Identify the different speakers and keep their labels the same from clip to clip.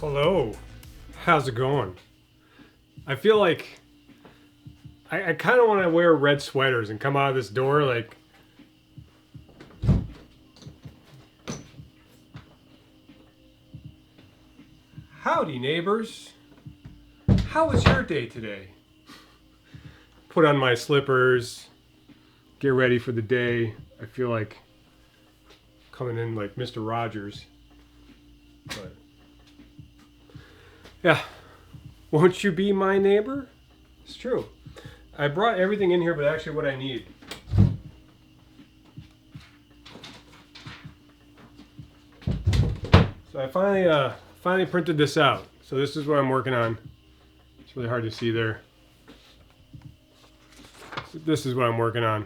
Speaker 1: Hello, how's it going? I feel like I kind of want to wear red sweaters and come out of this door like... Howdy, neighbors. How was your day today? Put on my slippers, get ready for the day. I feel like coming in like Mr. Rogers. But yeah, won't you be my neighbor? It's true. I brought everything in here, but actually what I need. So I finally printed this out. So this is what I'm working on. It's really hard to see there. This is what I'm working on.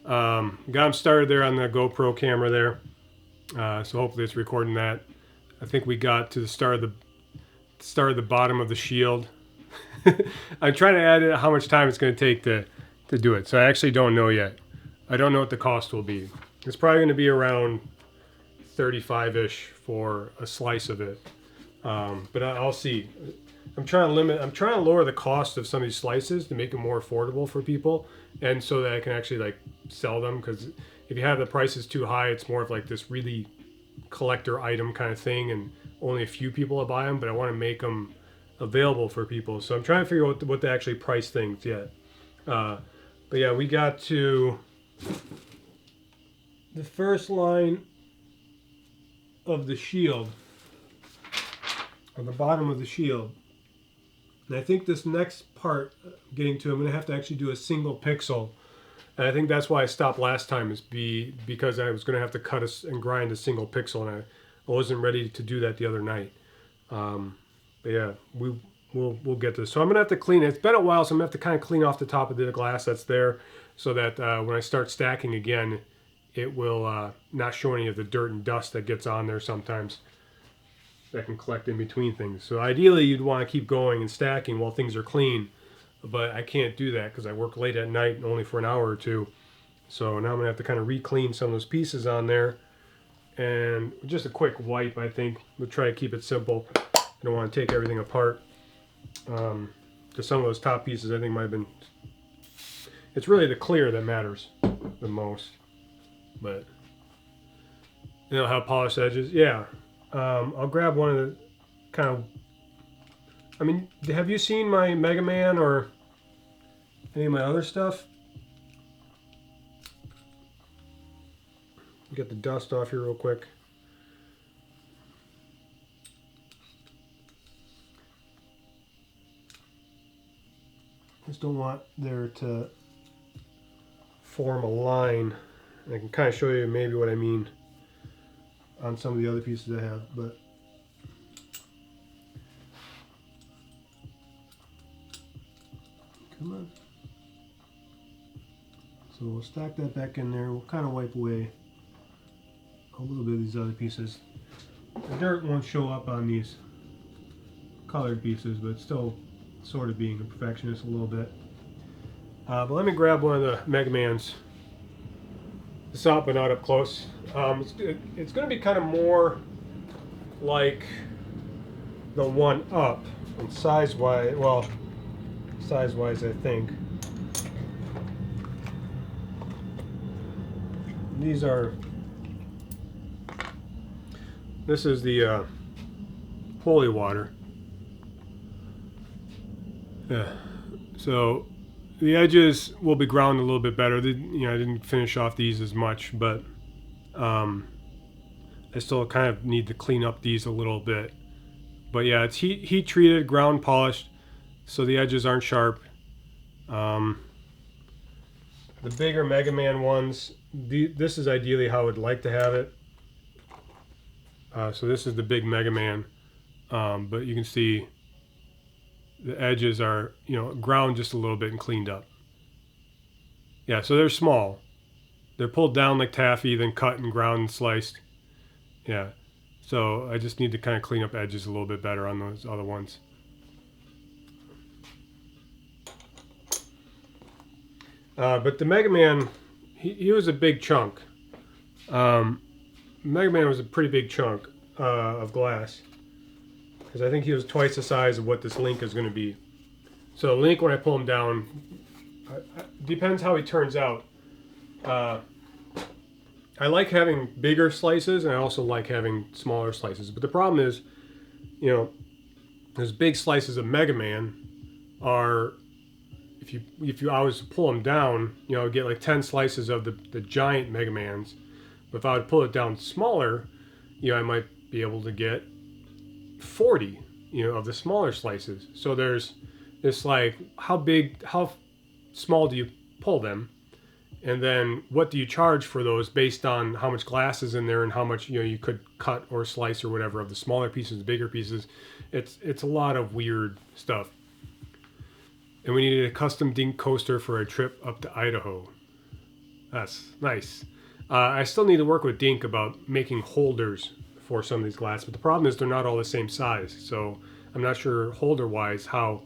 Speaker 1: Got them started there on the GoPro camera there. So hopefully it's recording that. I think we got to the start of the bottom of the shield. I'm trying to add it how much time it's going to take to do it. So I actually don't know yet. I don't know what the cost will be. It's probably going to be around 35-ish for a slice of it. But I'll see. I'm trying to lower the cost of some of these slices to make them more affordable for people, and so that I can actually like sell them, because if you have the prices too high, it's more of like this really collector item kind of thing, and only a few people will buy them, but I want to make them available for people. So I'm trying to figure out what to actually price things yet. But yeah, we got to the first line of the shield, on the bottom of the shield. And I think this next part, getting to, I'm going to have to actually do a single pixel. And I think that's why I stopped last time, is because I was going to have to cut and grind a single pixel, and I wasn't ready to do that the other night. But yeah, we'll get this. So I'm going to have to clean it. It's been a while, so I'm going to have to kind of clean off the top of the glass that's there, so that when I start stacking again, it will not show any of the dirt and dust that gets on there sometimes that can collect in between things. So ideally you'd want to keep going and stacking while things are clean, but I can't do that because I work late at night and only for an hour or two. So now I'm gonna have to kind of re-clean some of those pieces on there, and just a quick wipe. I think we'll try to keep it simple. I don't want to take everything apart, because some of those top pieces I think might have been, it's really the clear that matters the most. But you know how polished edges, yeah. I'll grab one of the kind of, I mean, have you seen my Mega Man or any of my other stuff? Get the dust off here real quick. Just don't want there to form a line. I can kind of show you maybe what I mean on some of the other pieces I have, but come on. So we'll stack that back in there. We'll kind of wipe away a little bit of these other pieces. The dirt won't show up on these colored pieces, but still sort of being a perfectionist a little bit. But let me grab one of the Mega Mans. It's out, but not up close. It's going to be kind of more like the one up, and size-wise, well, size-wise I think. These are, this is the holy water. Yeah. So the edges will be ground a little bit better. You know, I didn't finish off these as much, but I still kind of need to clean up these a little bit. But yeah, it's heat treated, ground polished, so the edges aren't sharp. The bigger Mega Man ones, this is ideally how I would like to have it. So this is the big Mega Man, but you can see the edges are, you know, ground just a little bit and cleaned up. Yeah, so they're small. They're pulled down like taffy, then cut and ground and sliced. Yeah, so I just need to kind of clean up edges a little bit better on those other ones. But the Mega Man, he was a big chunk. Mega Man was a pretty big chunk of glass. because I think he was twice the size of what this link is going to be. So link, when I pull him down, depends how he turns out. I like having bigger slices, and I also like having smaller slices. But the problem is, you know, those big slices of Mega Man are, if I was to pull them down, you know, I'd get like 10 slices of the giant Mega Mans. But if I would pull it down smaller, you know, I might be able to get 40, you know, of the smaller slices. So there's this, like, how small do you pull them? And then what do you charge for those based on how much glass is in there and how much, you know, you could cut or slice or whatever of the smaller pieces, bigger pieces. It's a lot of weird stuff. And we needed a custom dink coaster for a trip up to Idaho. That's nice. I still need to work with Dink about making holders for some of these glass, but the problem is they're not all the same size. So I'm not sure holder-wise how,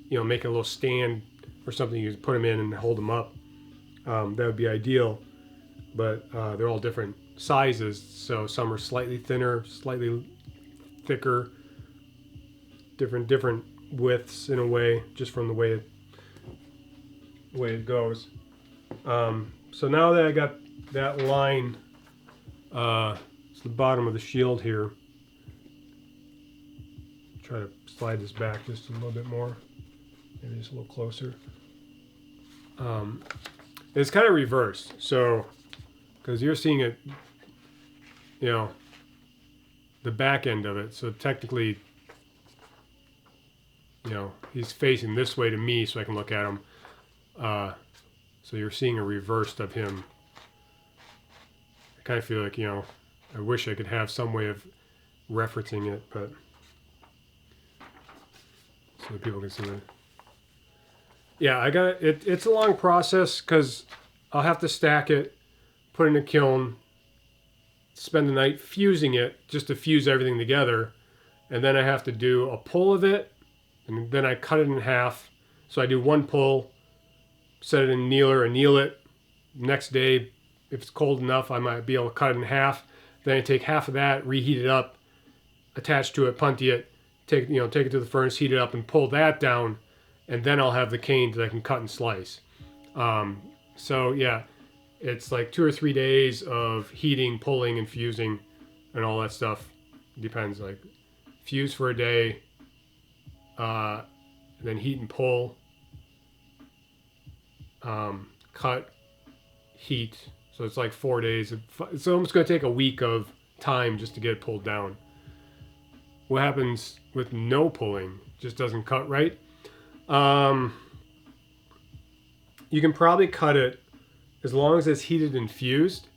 Speaker 1: you know, make a little stand or something you can put them in and hold them up. That would be ideal, but they're all different sizes. So some are slightly thinner, slightly thicker, different widths in a way, just from the way it goes. So now that I got that line, it's the bottom of the shield here. Try to slide this back just a little bit more, maybe just a little closer. It's kind of reversed, so because you're seeing it, you know, the back end of it. So technically, you know, he's facing this way to me, so I can look at him. So you're seeing a reversed of him. I kind of feel like, you know, I wish I could have some way of referencing it, but so that people can see it. Yeah, I got it. It's a long process because I'll have to stack it, put it in a kiln, spend the night fusing it just to fuse everything together, and then I have to do a pull of it, and then I cut it in half. So I do one pull, set it in annealer, anneal it. Next day, if it's cold enough, I might be able to cut it in half. Then I take half of that, reheat it up, attach to it, punty it, take it to the furnace, heat it up, and pull that down. And then I'll have the cane that I can cut and slice. So yeah, it's like 2 or 3 days of heating, pulling, and fusing, and all that stuff. Depends. Like fuse for a day, then heat and pull, cut, heat. So it's like 4 days. It's almost going to take a week of time just to get it pulled down. What happens with no pulling? Just doesn't cut right. You can probably cut it as long as it's heated and fused.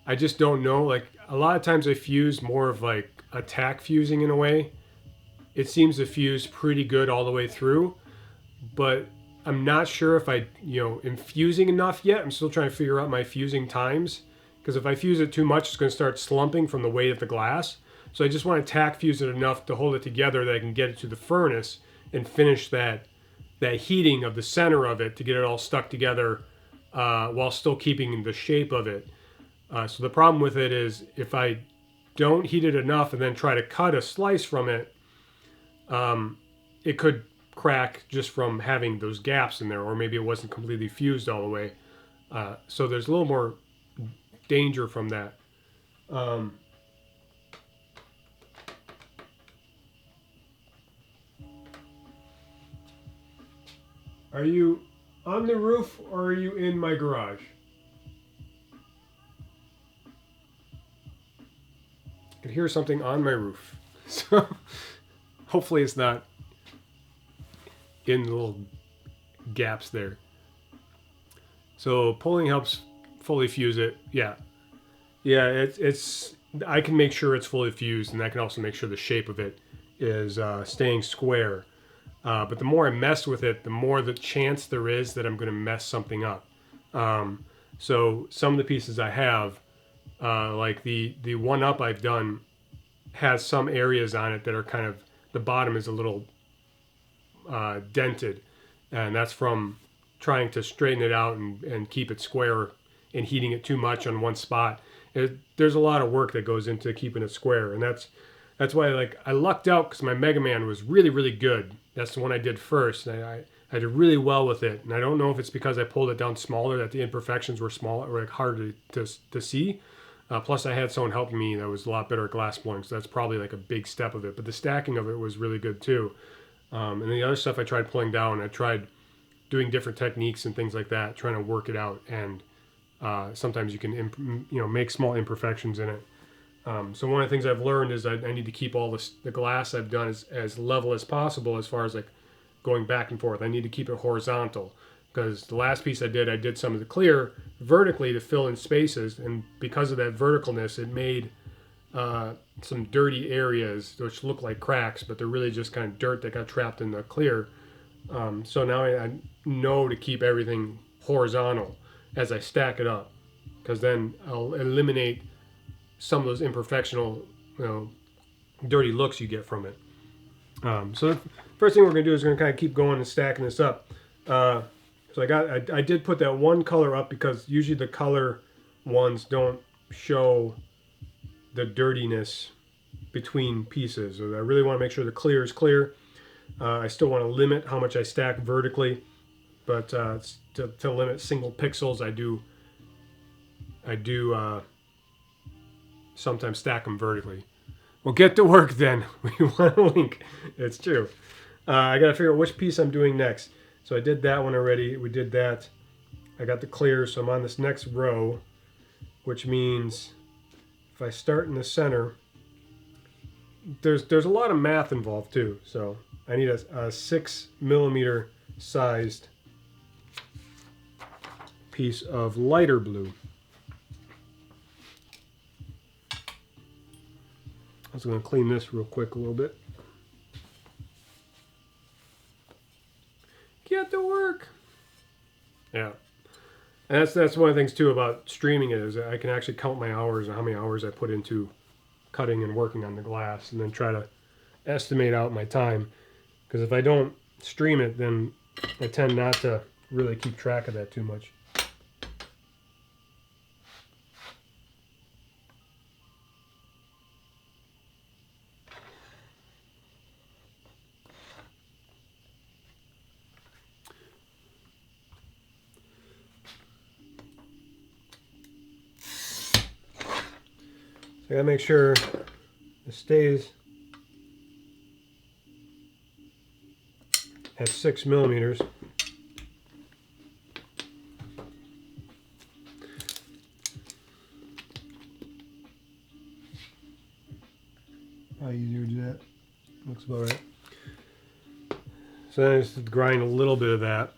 Speaker 1: I just don't know. Like a lot of times I fuse more of like a tack fusing in a way. It seems to fuse pretty good all the way through, but I'm not sure if I, am fusing enough yet. I'm still trying to figure out my fusing times, because if I fuse it too much, it's going to start slumping from the weight of the glass. So I just want to tack fuse it enough to hold it together that I can get it to the furnace and finish that heating of the center of it to get it all stuck together while still keeping the shape of it. So the problem with it is if I don't heat it enough and then try to cut a slice from it, it could crack just from having those gaps in there, or maybe it wasn't completely fused all the way. So there's a little more danger from that. Are you on the roof or are you in my garage? I can hear something on my roof. So hopefully it's not in the little gaps there. So pulling helps fully fuse it. Yeah, it's I can make sure it's fully fused, and I can also make sure the shape of it is staying square. But the more I mess with it, the more the chance there is that I'm going to mess something up. So some of the pieces I have, like the one up I've done, has some areas on it that are kind of, the bottom is a little dented, and that's from trying to straighten it out and keep it square and heating it too much on one spot. There's a lot of work that goes into keeping it square, and that's why like I lucked out because my Mega Man was really, really good. That's the one I did first. And I did really well with it. And I don't know if it's because I pulled it down smaller that the imperfections were smaller, or like harder to see. Plus I had someone helping me that was a lot better at glass blowing, so that's probably like a big step of it. But the stacking of it was really good too. And then the other stuff I tried pulling down, I tried doing different techniques and things like that, trying to work it out. And sometimes you can make small imperfections in it. So one of the things I've learned is I need to keep all the glass I've done as level as possible as far as like going back and forth. I need to keep it horizontal, because the last piece I did some of the clear vertically to fill in spaces, and because of that verticalness, it made some dirty areas which look like cracks, but they're really just kind of dirt that got trapped in the clear. So now I know to keep everything horizontal as I stack it up, because then I'll eliminate some of those imperfectional, dirty looks you get from it. So the first thing we're going to do is going to kind of keep going and stacking this up. So I did put that one color up because usually the color ones don't show the dirtiness between pieces. So I really want to make sure the clear is clear. I still want to limit how much I stack vertically, but to limit single pixels, I do sometimes stack them vertically. Well, get to work then. We want to link. It's true. I got to figure out which piece I'm doing next. So I did that one already. We did that. I got the clear, so I'm on this next row, which means if I start in the center, there's a lot of math involved too. So I need a 6mm sized piece of lighter blue. I was going to clean this real quick a little bit. Get to work. Yeah. And that's one of the things too about streaming it, is I can actually count my hours and how many hours I put into cutting and working on the glass, and then try to estimate out my time. Because if I don't stream it, then I tend not to really keep track of that too much. So I gotta make sure it stays at 6mm. Probably easier to do that. Looks about right. So then I just grind a little bit of that.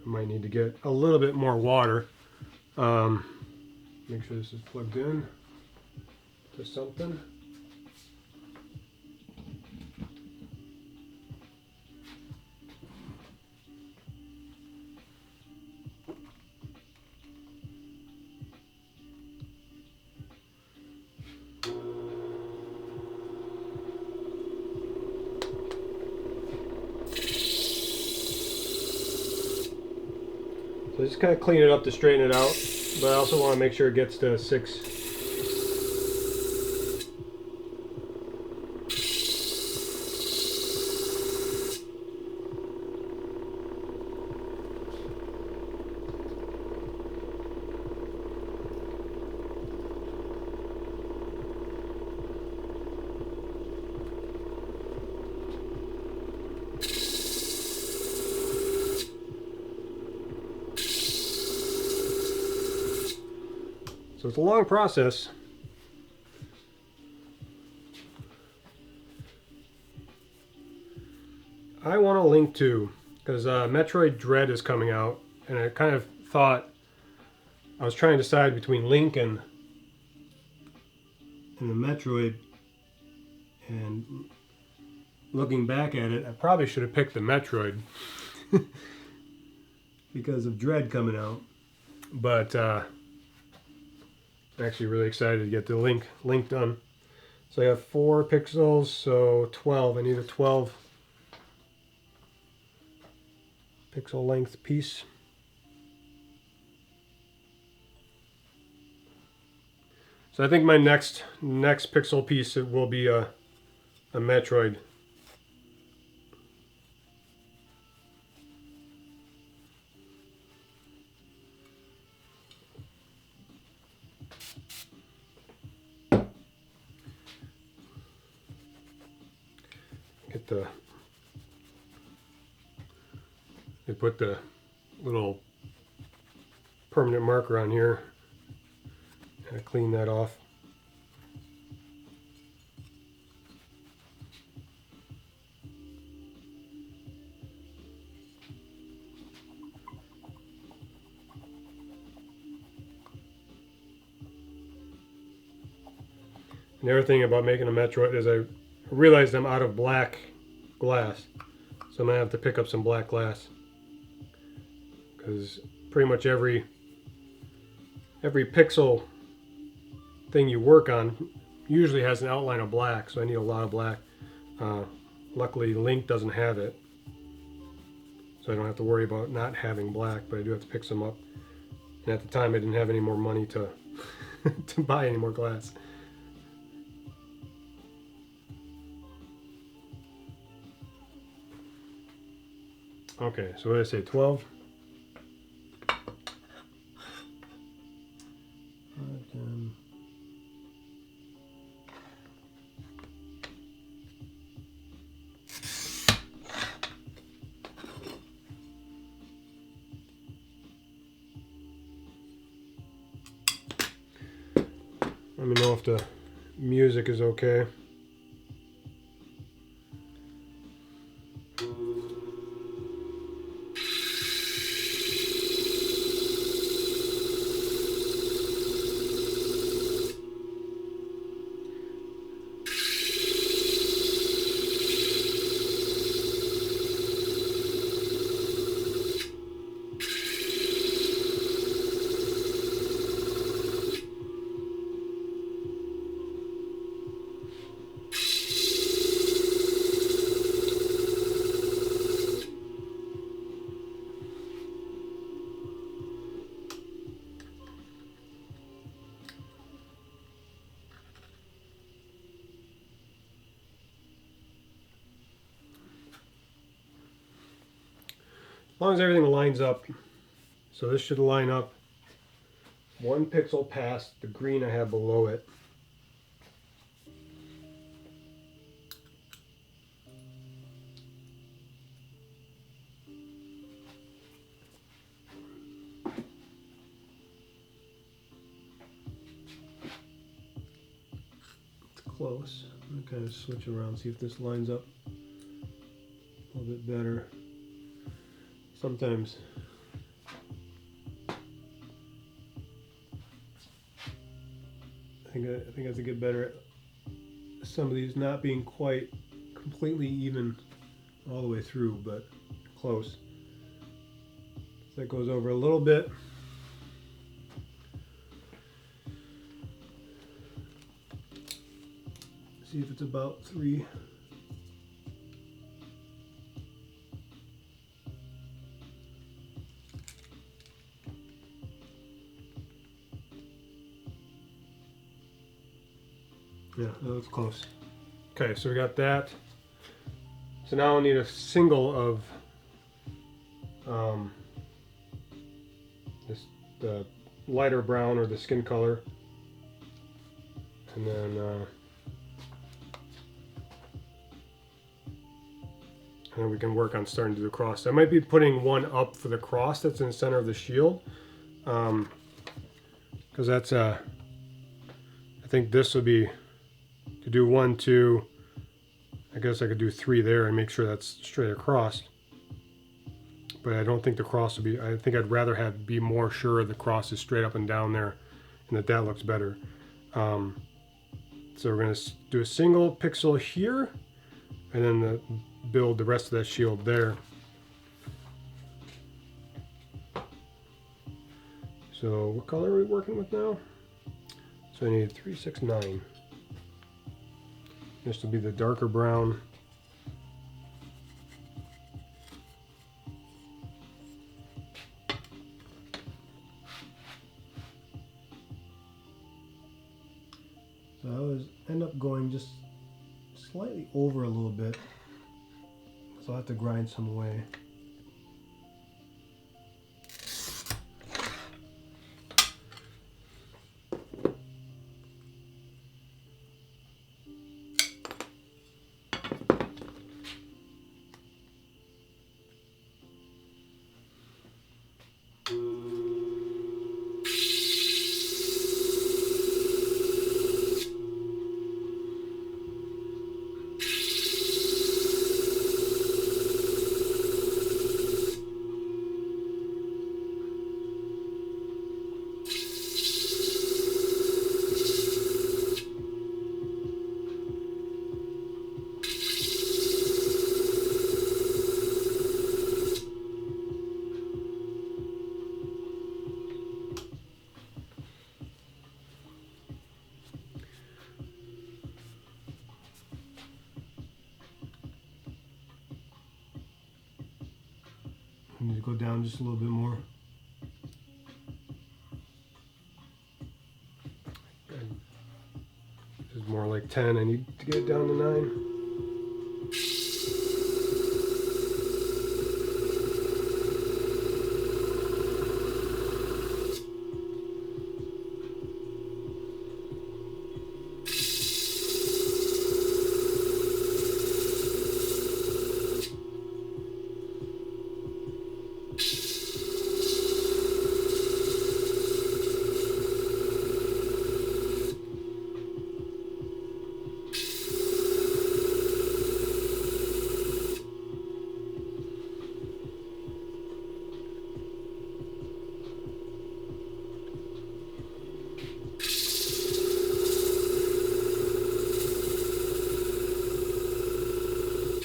Speaker 1: Might need to get a little bit more water. Make sure this is plugged in to something. So just kind of clean it up to straighten it out, but I also want to make sure it gets to 6. So it's a long process. I want to link to, because Metroid Dread is coming out, and I kind of thought, I was trying to decide between Link and the Metroid, and looking back at it, I probably should have picked the Metroid because of Dread coming out. But I'm actually really excited to get the Link done. So I have 4 pixels, so 12. I need a 12 pixel length piece. So I think my next pixel piece will be a Metroid. Get the, they put the little permanent marker on here. Gotta clean that off. And the other thing about making a Metroid is I realized I'm out of black glass, so I'm gonna have to pick up some black glass, because pretty much every pixel thing you work on usually has an outline of black, so I need a lot of black. Luckily Link doesn't have it, so I don't have to worry about not having black, but I do have to pick some up. And at the time I didn't have any more money to to buy any more glass. Okay, so what did I say, 12? 5, 10. Let me know if the music is okay. As long as everything lines up, so this should line up 1 pixel past the green I have below it. It's close. I'm going to kind of switch around, see if this lines up a little bit better. Sometimes I think I have to get better at some of these not being quite completely even all the way through, but close. So that goes over a little bit. See if it's about 3. Yeah, that was close. Okay, so we got that. So now I need a single of the lighter brown or the skin color, and then we can work on starting to do the cross. I might be putting one up for the cross that's in the center of the shield, because that's I think this would be to do 1, 2. I guess I could do 3 there and make sure that's straight across. But I don't think the cross would be. I think I'd rather be more sure the cross is straight up and down there, and that looks better. So we're going to do a single pixel here, and then build the rest of that shield there. So what color are we working with now? So I need 369. This will be the darker brown. So I always end up going just slightly over a little bit. So I'll have to grind some away. I need to go down just a little bit more. This is more like 10. I need to get it down to 9.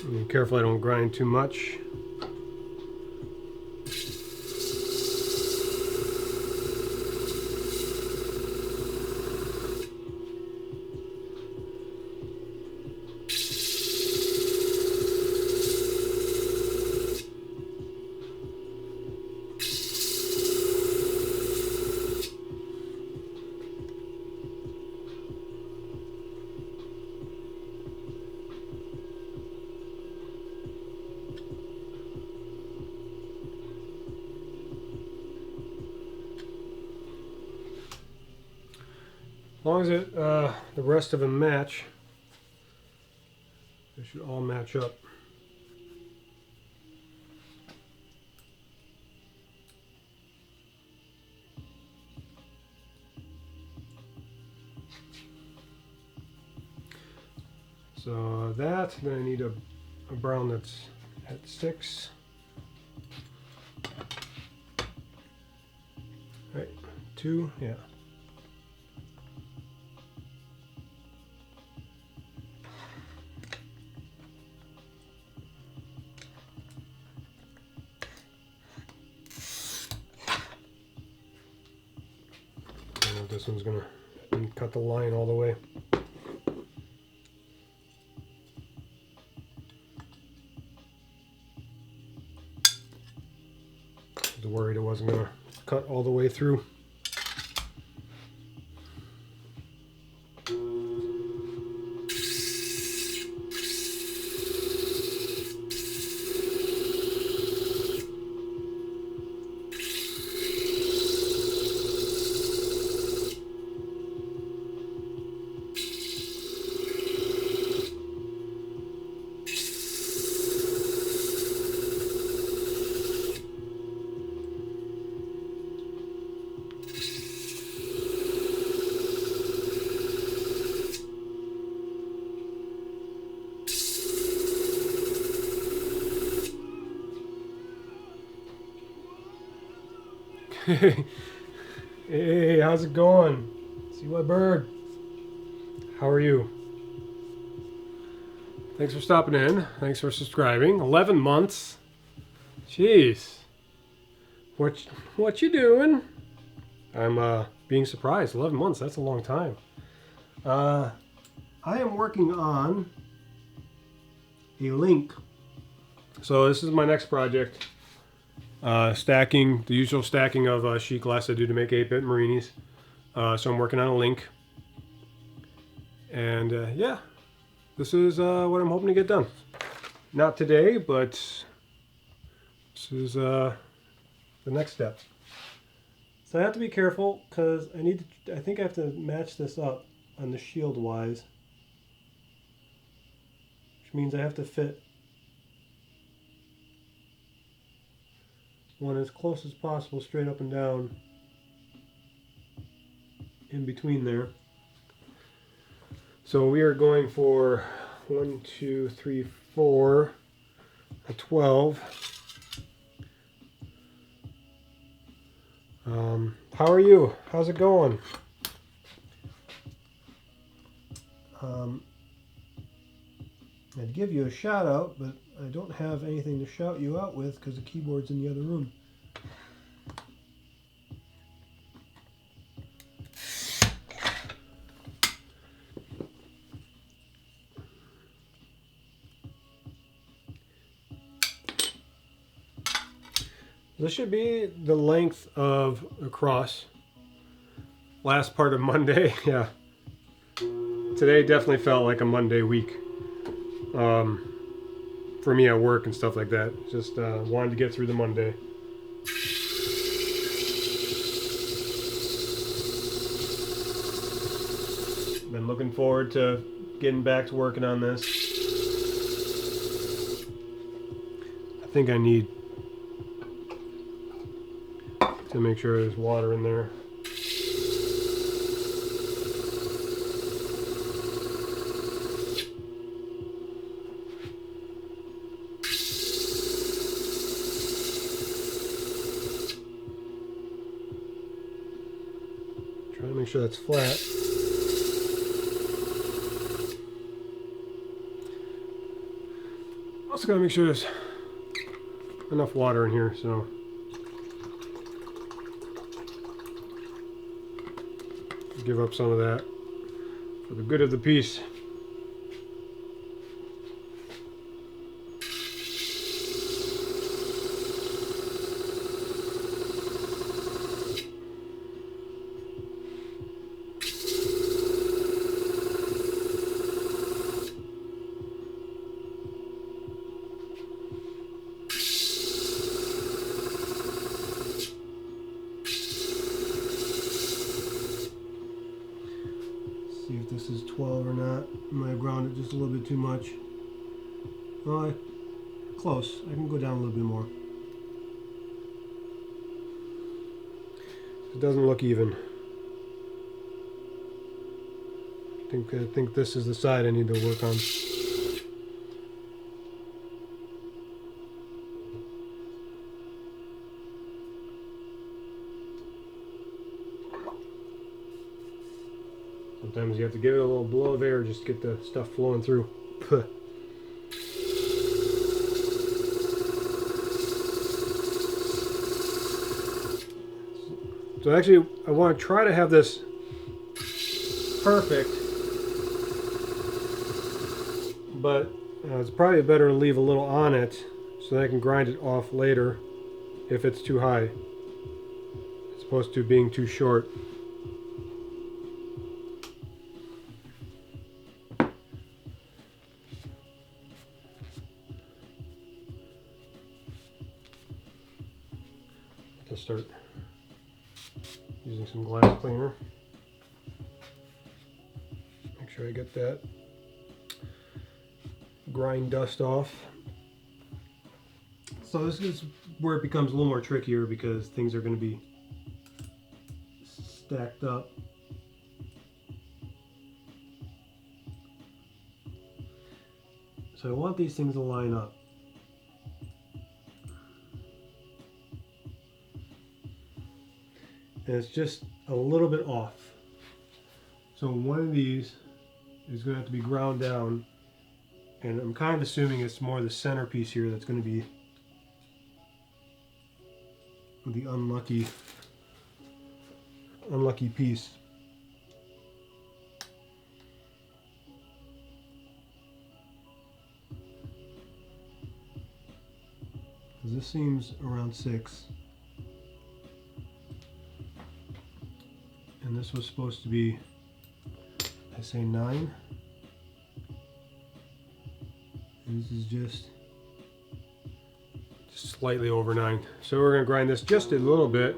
Speaker 1: Be careful I don't grind too much. As long as the rest of them match, they should all match up. So that, then I need a brown that's at 6. Right, 2, yeah. This one's gonna cut the line all the way. I was worried it wasn't gonna cut all the way through. Hey, how's it going? See what bird? How are you? Thanks for stopping in. Thanks for subscribing. 11 months. Jeez. What you doing? I'm being surprised. 11 months, that's a long time. I am working on a link. So this is my next project. Stacking, the usual stacking of sheet glass I do to make 8-bit murrinis. So I'm working on a link. And yeah, this is what I'm hoping to get done. Not today, but this is the next step. So I have to be careful because I think I have to match this up on the shield wise, which means I have to fit one as close as possible straight up and down in between there. So we are going for 1, 2, 3, 4, a 12. How are you? How's it going? I'd give you a shout out, but I don't have anything to shout you out with because the keyboard's in the other room. This should be the length of a cross. Last part of Monday, yeah. Today definitely felt like a Monday week. For me at work and stuff like that. Just wanted to get through the Monday. Been looking forward to getting back to working on this. I think I need to make sure there's water in there. Trying to make sure that's flat. Also gotta make sure there's enough water in here, so give up some of that for the good of the piece. See if this is 12 or not. I might have ground it just a little bit too much. Oh, close. I can go down a little bit more. It doesn't look even. I think this is the side I need to work on. Sometimes you have to give it a little blow of air just to get the stuff flowing through. So actually, I want to try to have this perfect, but it's probably better to leave a little on it so that I can grind it off later if it's too high, as opposed to being too short. Let's start using some glass cleaner. Make sure I get that grind dust off. So this is where it becomes a little more trickier because things are going to be stacked up. So I want these things to line up. And it's just a little bit off. So one of these is going to have to be ground down, and I'm kind of assuming it's more the centerpiece here that's going to be the unlucky piece. This seems around 6. And this was supposed to be I say 9. And this is just slightly over 9. So we're going to grind this just a little bit.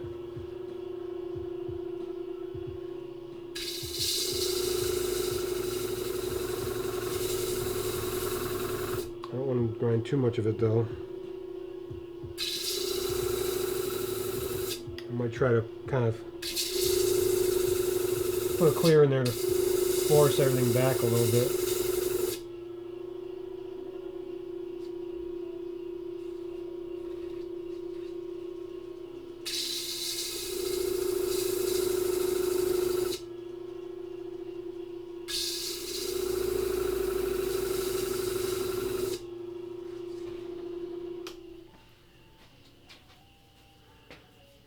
Speaker 1: I don't want to grind too much of it though. I might try to kind of put a clear in there to force everything back a little bit.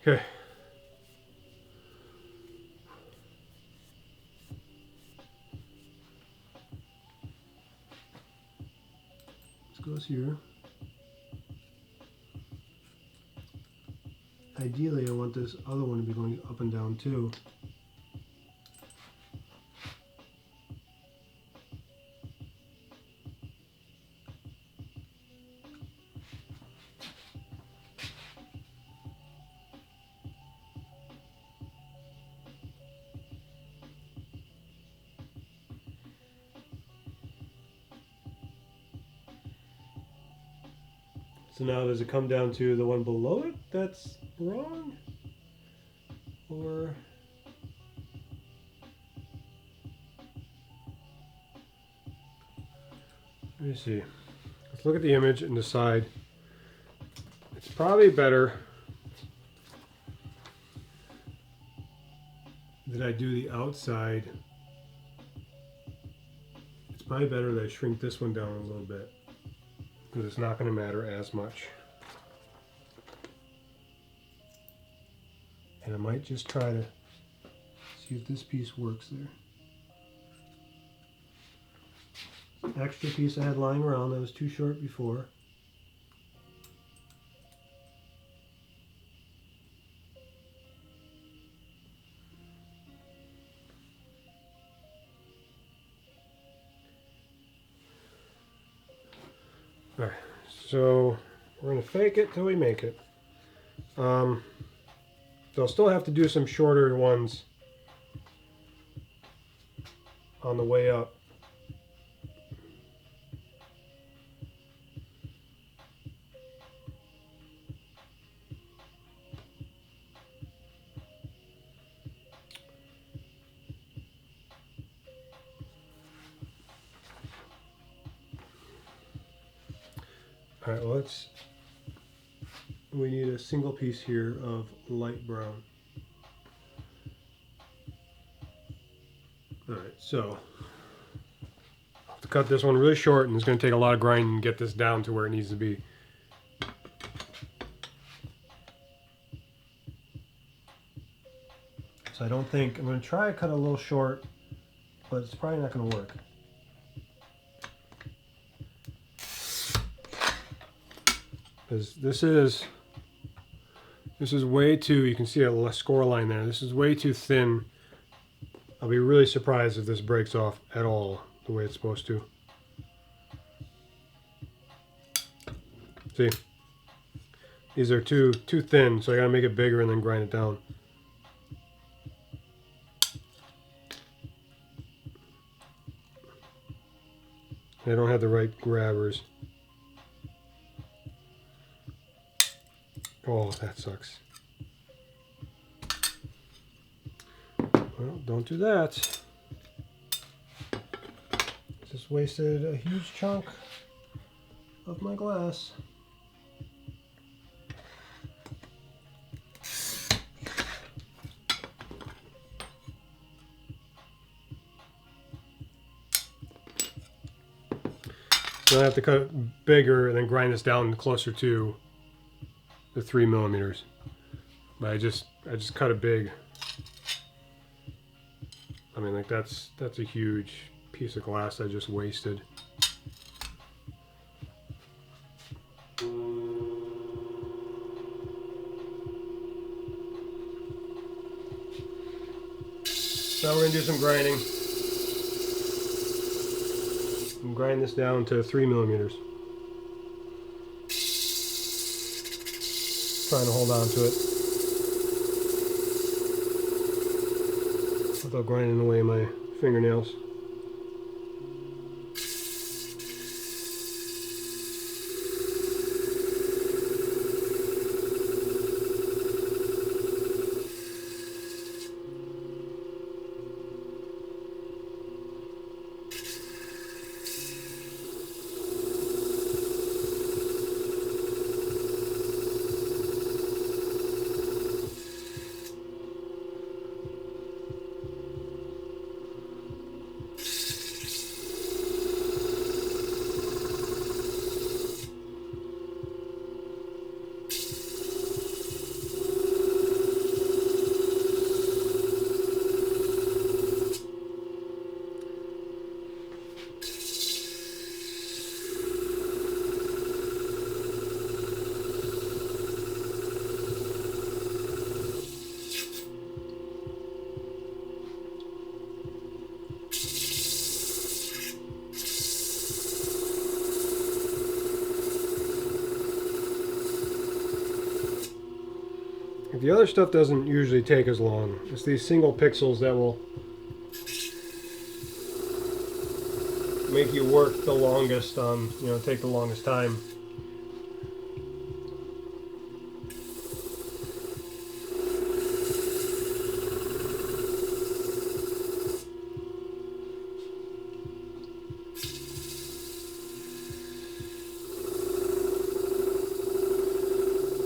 Speaker 1: Okay. This goes here. Ideally, I want this other one to be going up and down too. So now does it come down to the one below it that's wrong? Or let me see. Let's look at the image and decide. It's probably better that I do the outside. It's probably better that I shrink this one down a little bit, because it's not going to matter as much. And I might just try to see if this piece works there. Extra piece I had lying around that was too short before. Alright, so we're going to fake it till we make it. So I'll still have to do some shorter ones on the way up. All right, well, we need a single piece here of light brown. All right, so I'll have to cut this one really short, and it's going to take a lot of grinding to get this down to where it needs to be. So I don't think, I'm going to try to cut a little short, but it's probably not going to work. Because this is way too, you can see a score line there. This is way too thin. I'll be really surprised if this breaks off at all the way it's supposed to. See, these are too thin, so I gotta make it bigger and then grind it down. I don't have the right grabbers. Oh, that sucks. Well, don't do that. Just wasted a huge chunk of my glass. So I have to cut it bigger and then grind this down closer to the 3 millimeters. But I just cut it big. I mean, like that's a huge piece of glass I just wasted. Now we're gonna do some grinding. and grind this down to 3 millimeters. Trying to hold on to it without grinding away my fingernails. The other stuff doesn't usually take as long. It's these single pixels that will make you work the longest, take the longest time.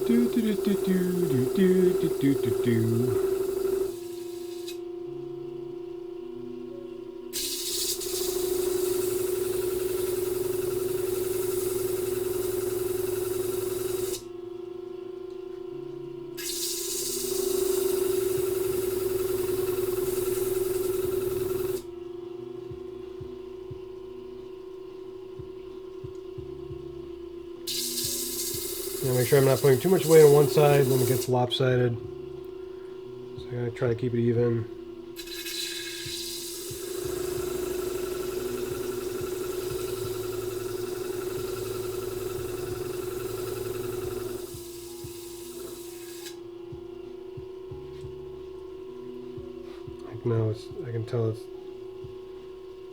Speaker 1: Do do do do do do do do do do. Make sure I'm not putting too much weight on one side, then it gets lopsided. So I gotta try to keep it even. Like now I can tell it's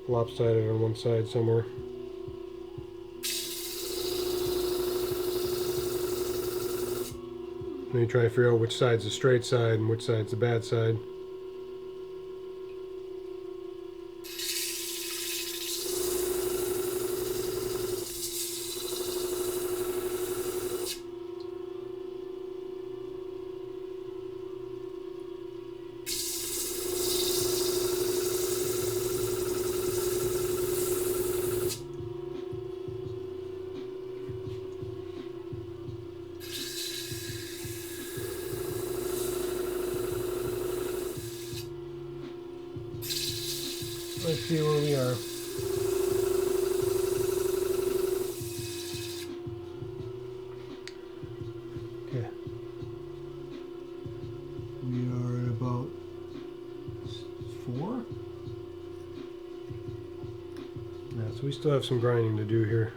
Speaker 1: lopsided on one side somewhere. Then you try to figure out which side's the straight side and which side's the bad side. Let's see where we are. Okay. We are at about 4. Yeah, so we still have some grinding to do here.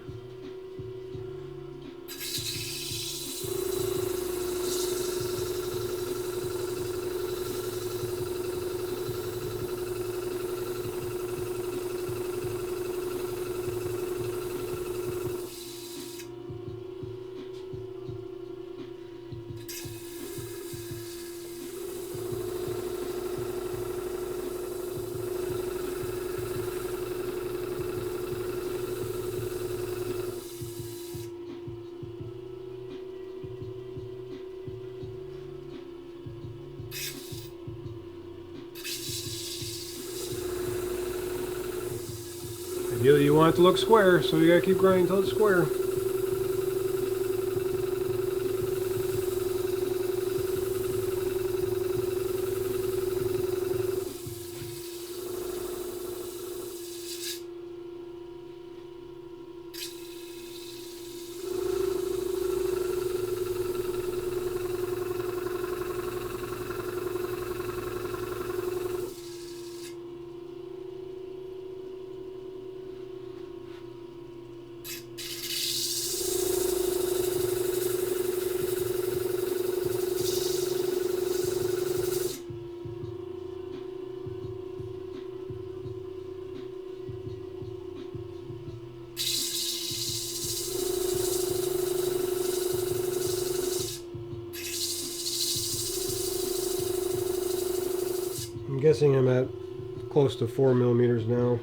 Speaker 1: Ideally, you want it to look square, so you gotta keep grinding until it's square. I'm guessing I'm at close to 4 millimeters now.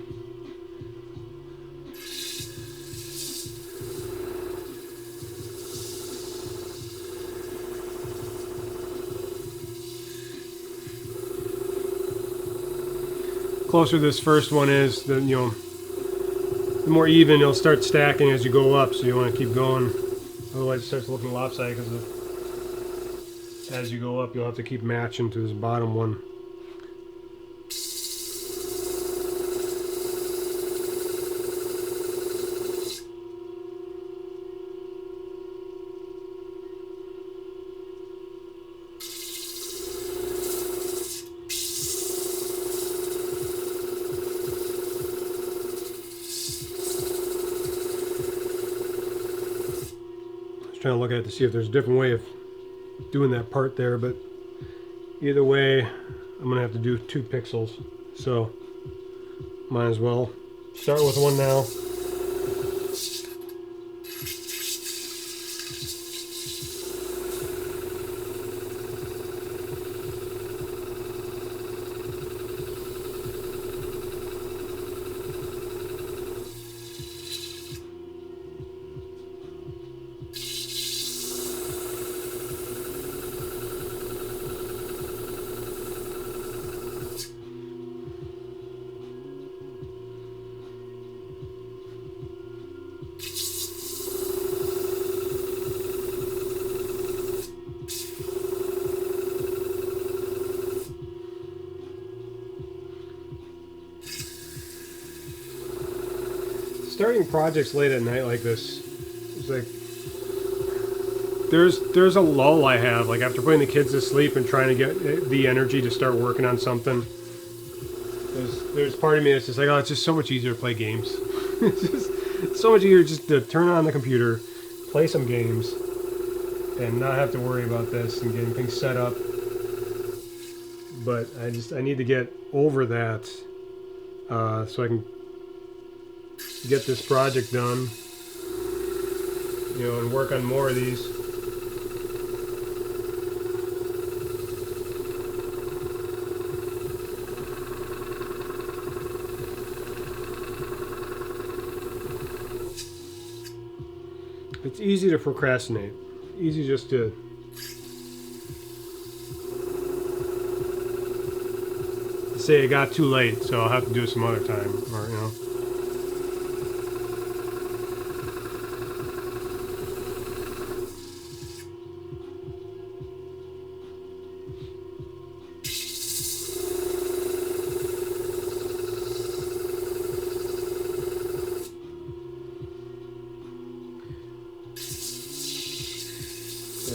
Speaker 1: Closer this first one is, the the more even it'll start stacking as you go up. So you want to keep going. Otherwise, it starts looking lopsided because as you go up, you'll have to keep matching to this bottom one. Trying to look at it to see if there's a different way of doing that part there, but either way I'm gonna have to do 2 pixels, so might as well start with one now. Starting projects late at night like this, it's like there's a lull I have, like after putting the kids to sleep and trying to get the energy to start working on something. There's part of me that's just like, oh, it's just so much easier to play games. It's so much easier just to turn on the computer, play some games, and not have to worry about this and getting things set up. But I need to get over that so I can get this project done, and work on more of these. It's easy to procrastinate. Easy just to say it got too late, so I'll have to do it some other time, or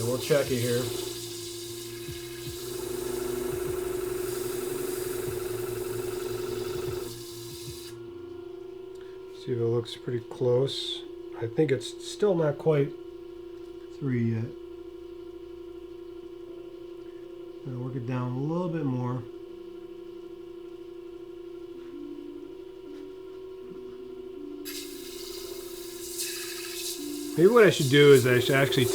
Speaker 1: we'll check it here. See if it looks pretty close. I think it's still not quite 3 yet. I'll work it down a little bit more. Maybe what I should do is I should actually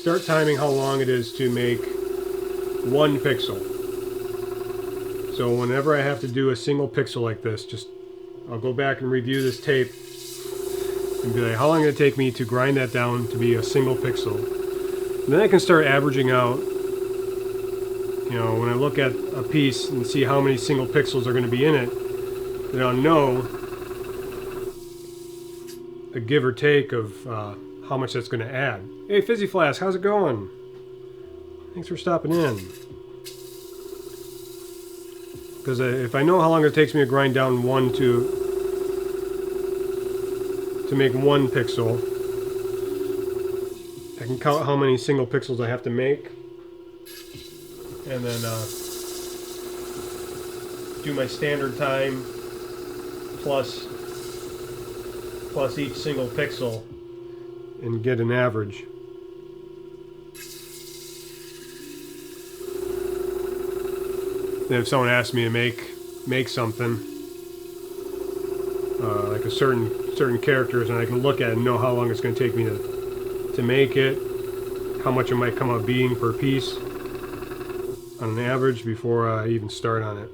Speaker 1: start timing how long it is to make 1 pixel. So whenever I have to do a single pixel like this, I'll go back and review this tape and be like, how long did it take me to grind that down to be a single pixel? And then I can start averaging out, when I look at a piece and see how many single pixels are going to be in it, then I'll know a give or take of how much that's going to add. Hey, Fizzy Flask, how's it going? Thanks for stopping in. Because if I know how long it takes me to grind down one to make 1 pixel, I can count how many single pixels I have to make, and then do my standard time plus each single pixel and get an average. Then if someone asks me to make something like a certain characters, and I can look at it and know how long it's going to take me to make it, how much it might come out being per piece. on an average before I even start on it.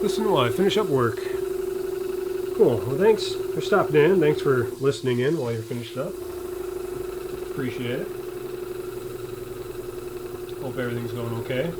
Speaker 1: Listen while I finish up work. Cool. Well, thanks for stopping in. Thanks for listening in while you're finished up. Appreciate it. Hope everything's going okay.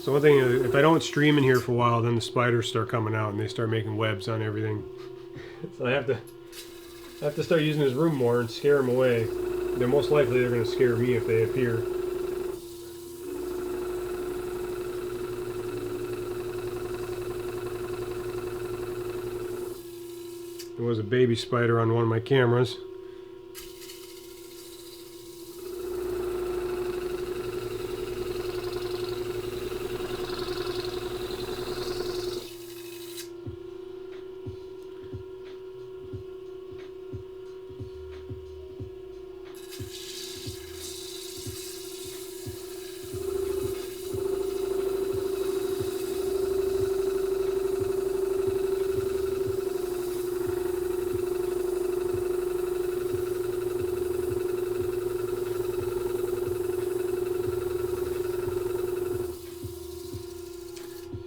Speaker 1: So one thing, if I don't stream in here for a while, then the spiders start coming out and they start making webs on everything. So I have to start using this room more and scare them away. They're most likely going to scare me if they appear. There was a baby spider on one of my cameras.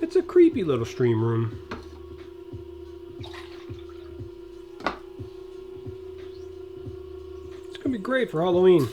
Speaker 1: It's a creepy little stream room. It's gonna be great for Halloween.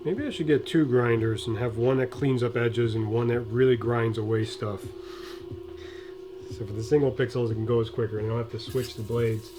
Speaker 1: Maybe I should get two grinders and have one that cleans up edges and one that really grinds away stuff. So for the single pixels it can go quicker and I don't have to switch the blades.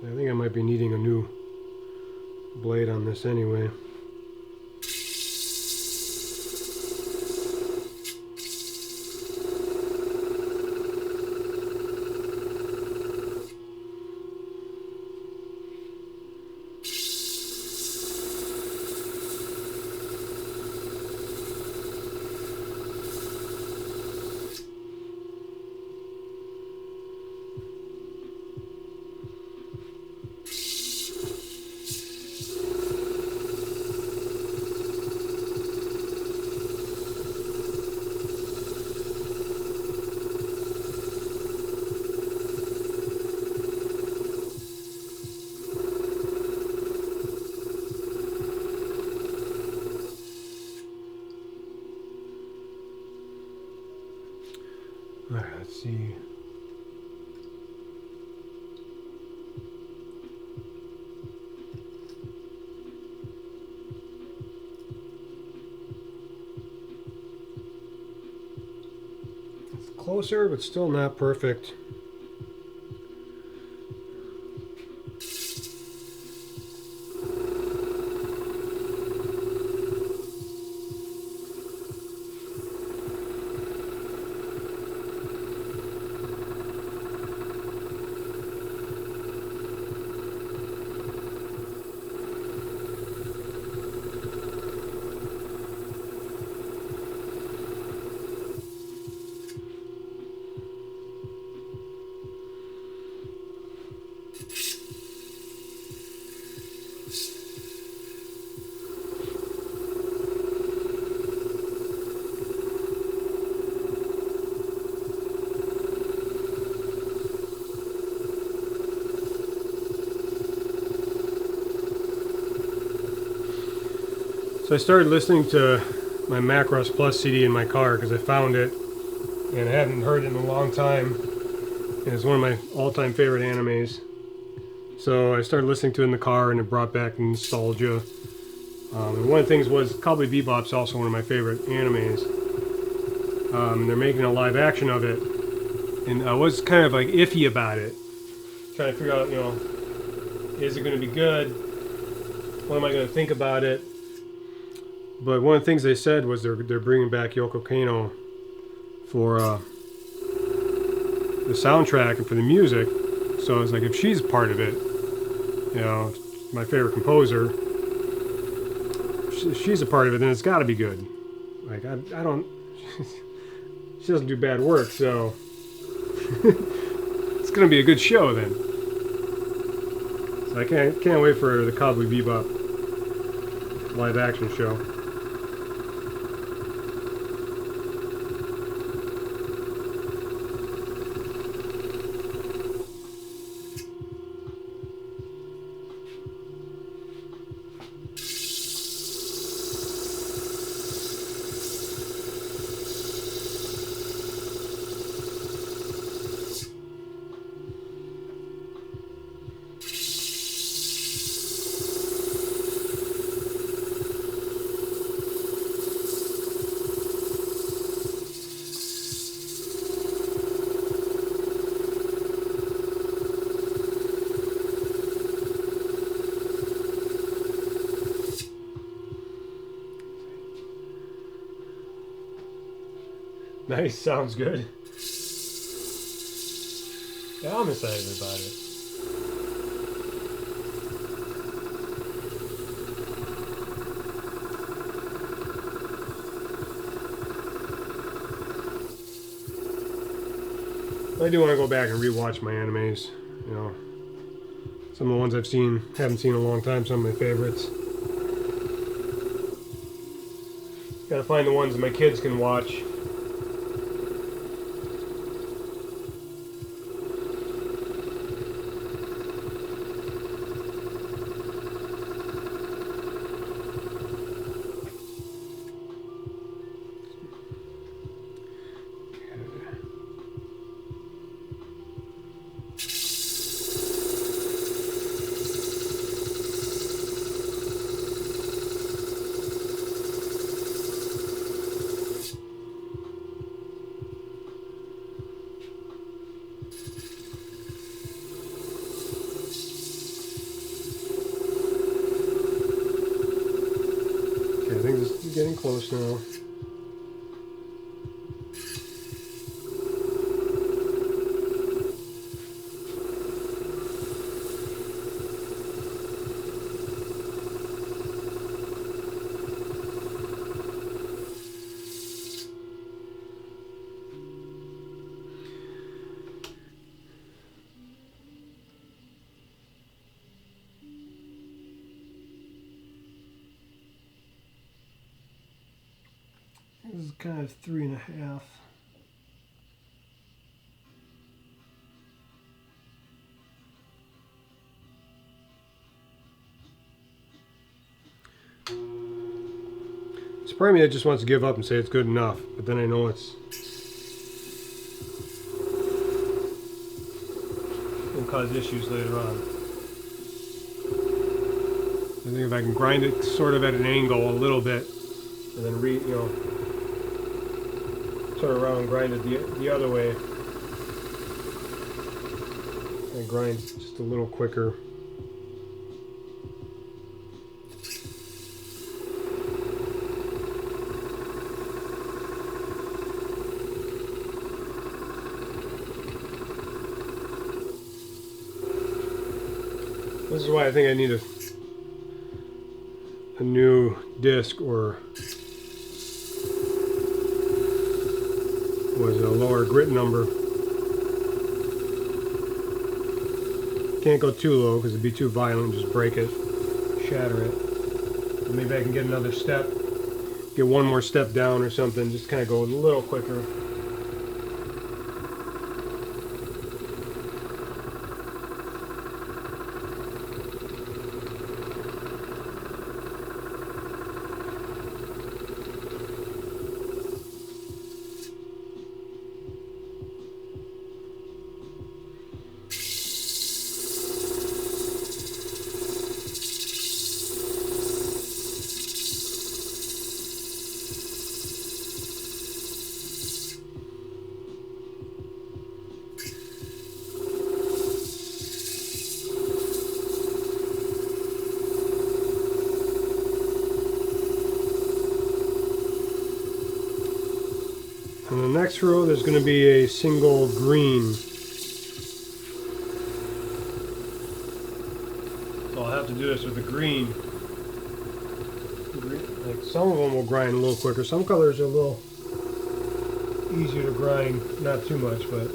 Speaker 1: I think I might be needing a new blade on this anyway. Alright, let's see. It's closer, but still not perfect. So I started listening to my Macross Plus CD in my car because I found it and I hadn't heard it in a long time. And it's one of my all-time favorite animes. So I started listening to it in the car and it brought back nostalgia. And one of the things was Cowboy Bebop's also one of my favorite animes. They're making a live action of it. And I was kind of like iffy about it. Trying to figure out, you know, is it going to be good? What am I going to think about it? But one of the things they said was they're bringing back Yoko Kanno for the soundtrack and for the music. So I was like, if she's part of it, you know, my favorite composer, if she's a part of it, then it's got to be good. Like I don't, she doesn't do bad work, so it's gonna be a good show then. So I can't wait for the Cowboy Bebop live action show. Nice, sounds good. Yeah, I'm excited about it. I do want to go back and rewatch my animes. You know, some of the ones I've seen, haven't seen in a long time. Some of my favorites. Gotta find the ones that my kids can watch. I think this is getting close now. This is kind of 3.5. It's part of me that just wants to give up and say it's good enough, but then I know it's going to cause issues later on. I think if I can grind it sort of at an angle a little bit, and then turn around and grind it the other way. And grind just a little quicker. This is why I think I need a new disc, or was a lower grit number. Can't go too low because it'd be too violent. Just break it, shatter it. Or maybe I can get another step, get one more step down or something. Just kind of go a little quicker. next row there's going to be a single green. So I'll have to do this with the green. Like some of them will grind a little quicker. Some colors are a little easier to grind, not too much, but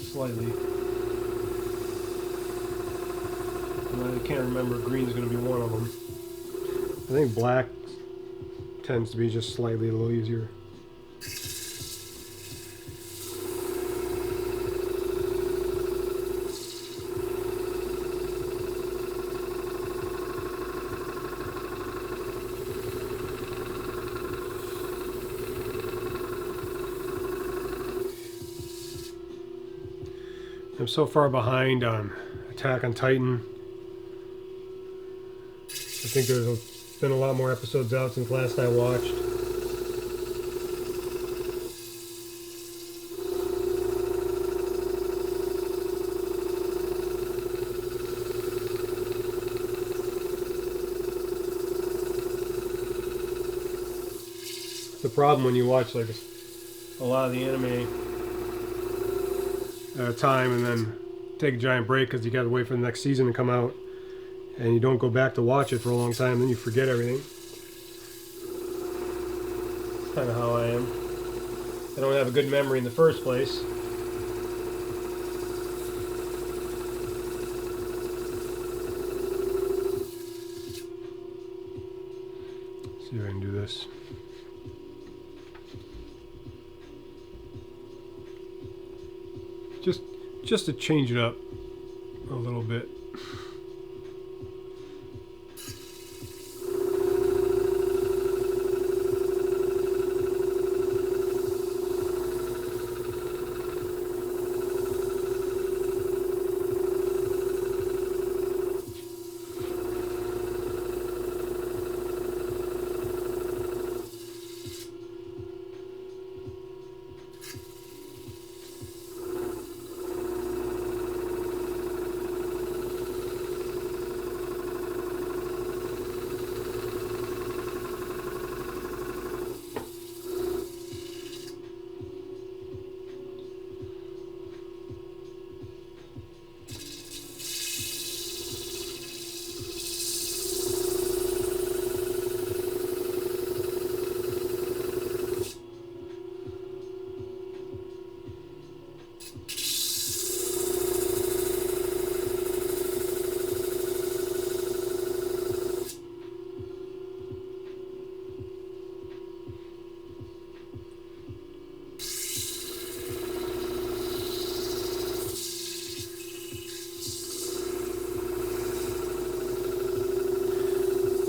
Speaker 1: slightly. I can't remember, green's going to be one of them. I think black tends to be just slightly a little easier. I'm so far behind on Attack on Titan. I think there's been a lot more episodes out since last I watched. The problem when you watch like a lot of the anime at a time and then take a giant break because you got to wait for the next season to come out, and you don't go back to watch it for a long time, then you forget everything. That's kind of how I am. I don't have a good memory in the first place. Let's see if I can do this. Just to change it up a little bit.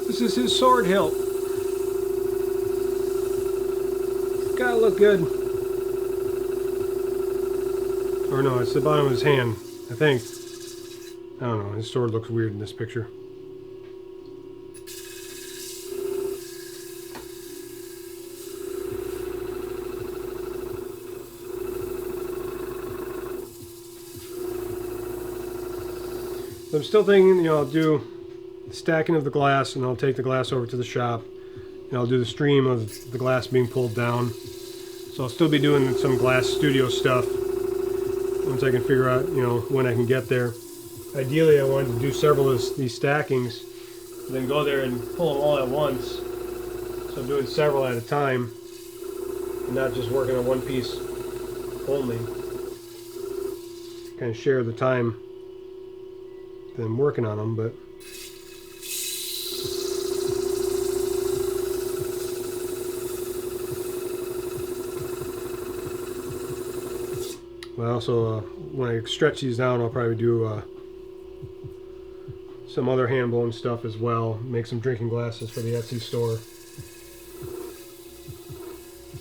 Speaker 1: This is his sword hilt. It's gotta look good. Or no, it's the bottom of his hand, I think. I don't know, his sword looks weird in this picture. So I'm still thinking, I'll do the stacking of the glass, and I'll take the glass over to the shop, and I'll do the stream of the glass being pulled down. So I'll still be doing some glass studio stuff once I can figure out, when I can get there. Ideally, I wanted to do several of these stackings, and then go there and pull them all at once. So I'm doing several at a time, and not just working on one piece only. Kind of share the time that I'm working on them, but also when I stretch these down, I'll probably do some other hand blown stuff as well. Make some drinking glasses for the Etsy store.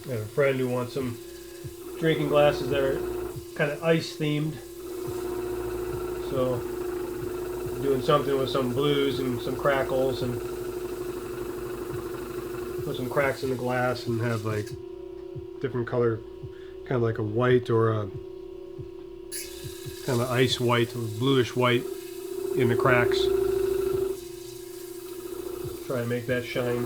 Speaker 1: I have a friend who wants some drinking glasses that are kind of ice themed. So doing something with some blues and some crackles, and put some cracks in the glass and have like different color, kind of like a white or a kind of ice white or bluish white in the cracks. Try and make that shine.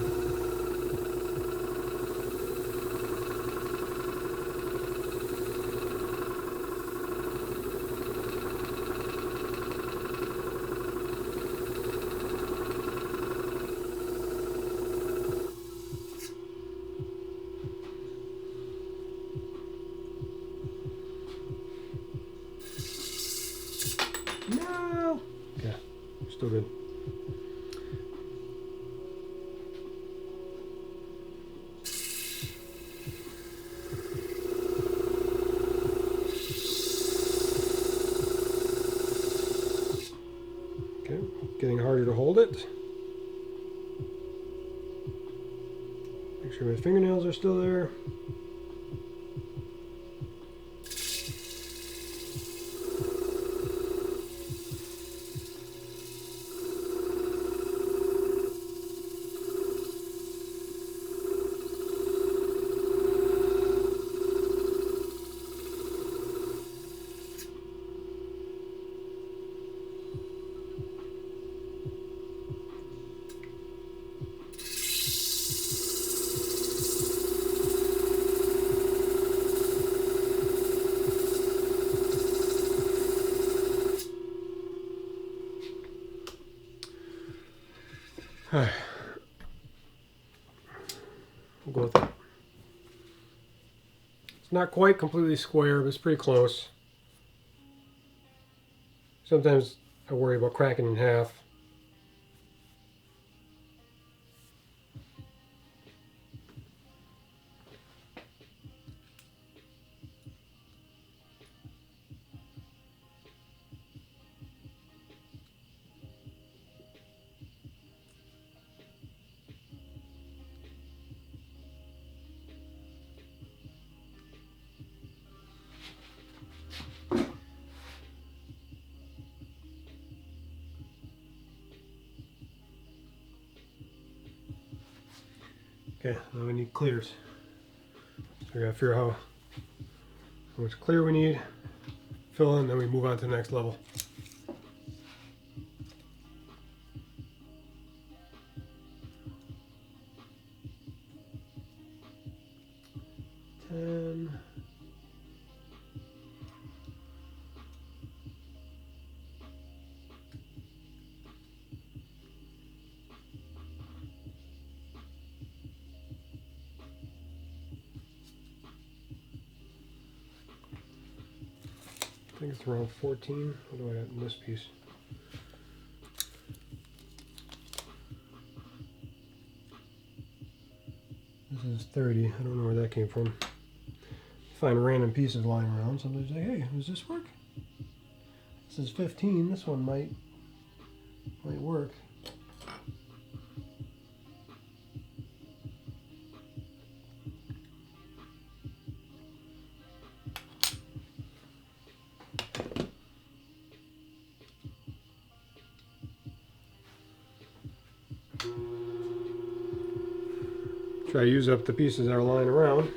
Speaker 1: still good. Okay, getting harder to hold it. Make sure my fingernails are still there. We'll go with that. It's not quite completely square, but it's pretty close. Sometimes I worry about cracking in half. Okay, now we need clears. So we gotta figure out how much clear we need, fill in, then we move on to the next level. I think it's around 14. What do I have in this piece? This is 30. I don't know where that came from. Find random pieces lying around. Sometimes say, hey, does this work? This is 15. This one might work. Try to use up the pieces that are lying around.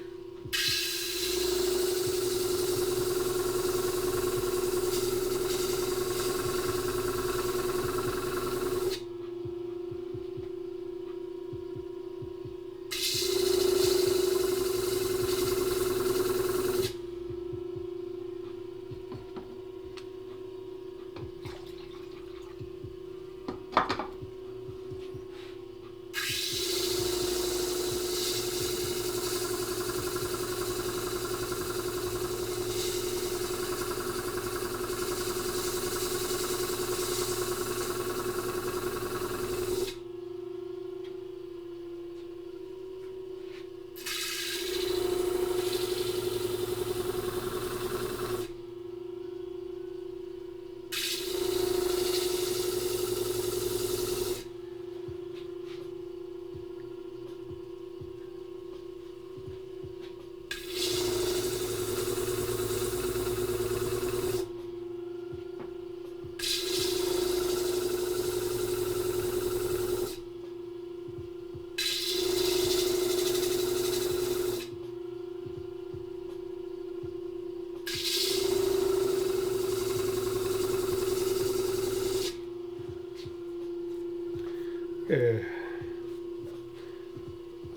Speaker 1: Okay.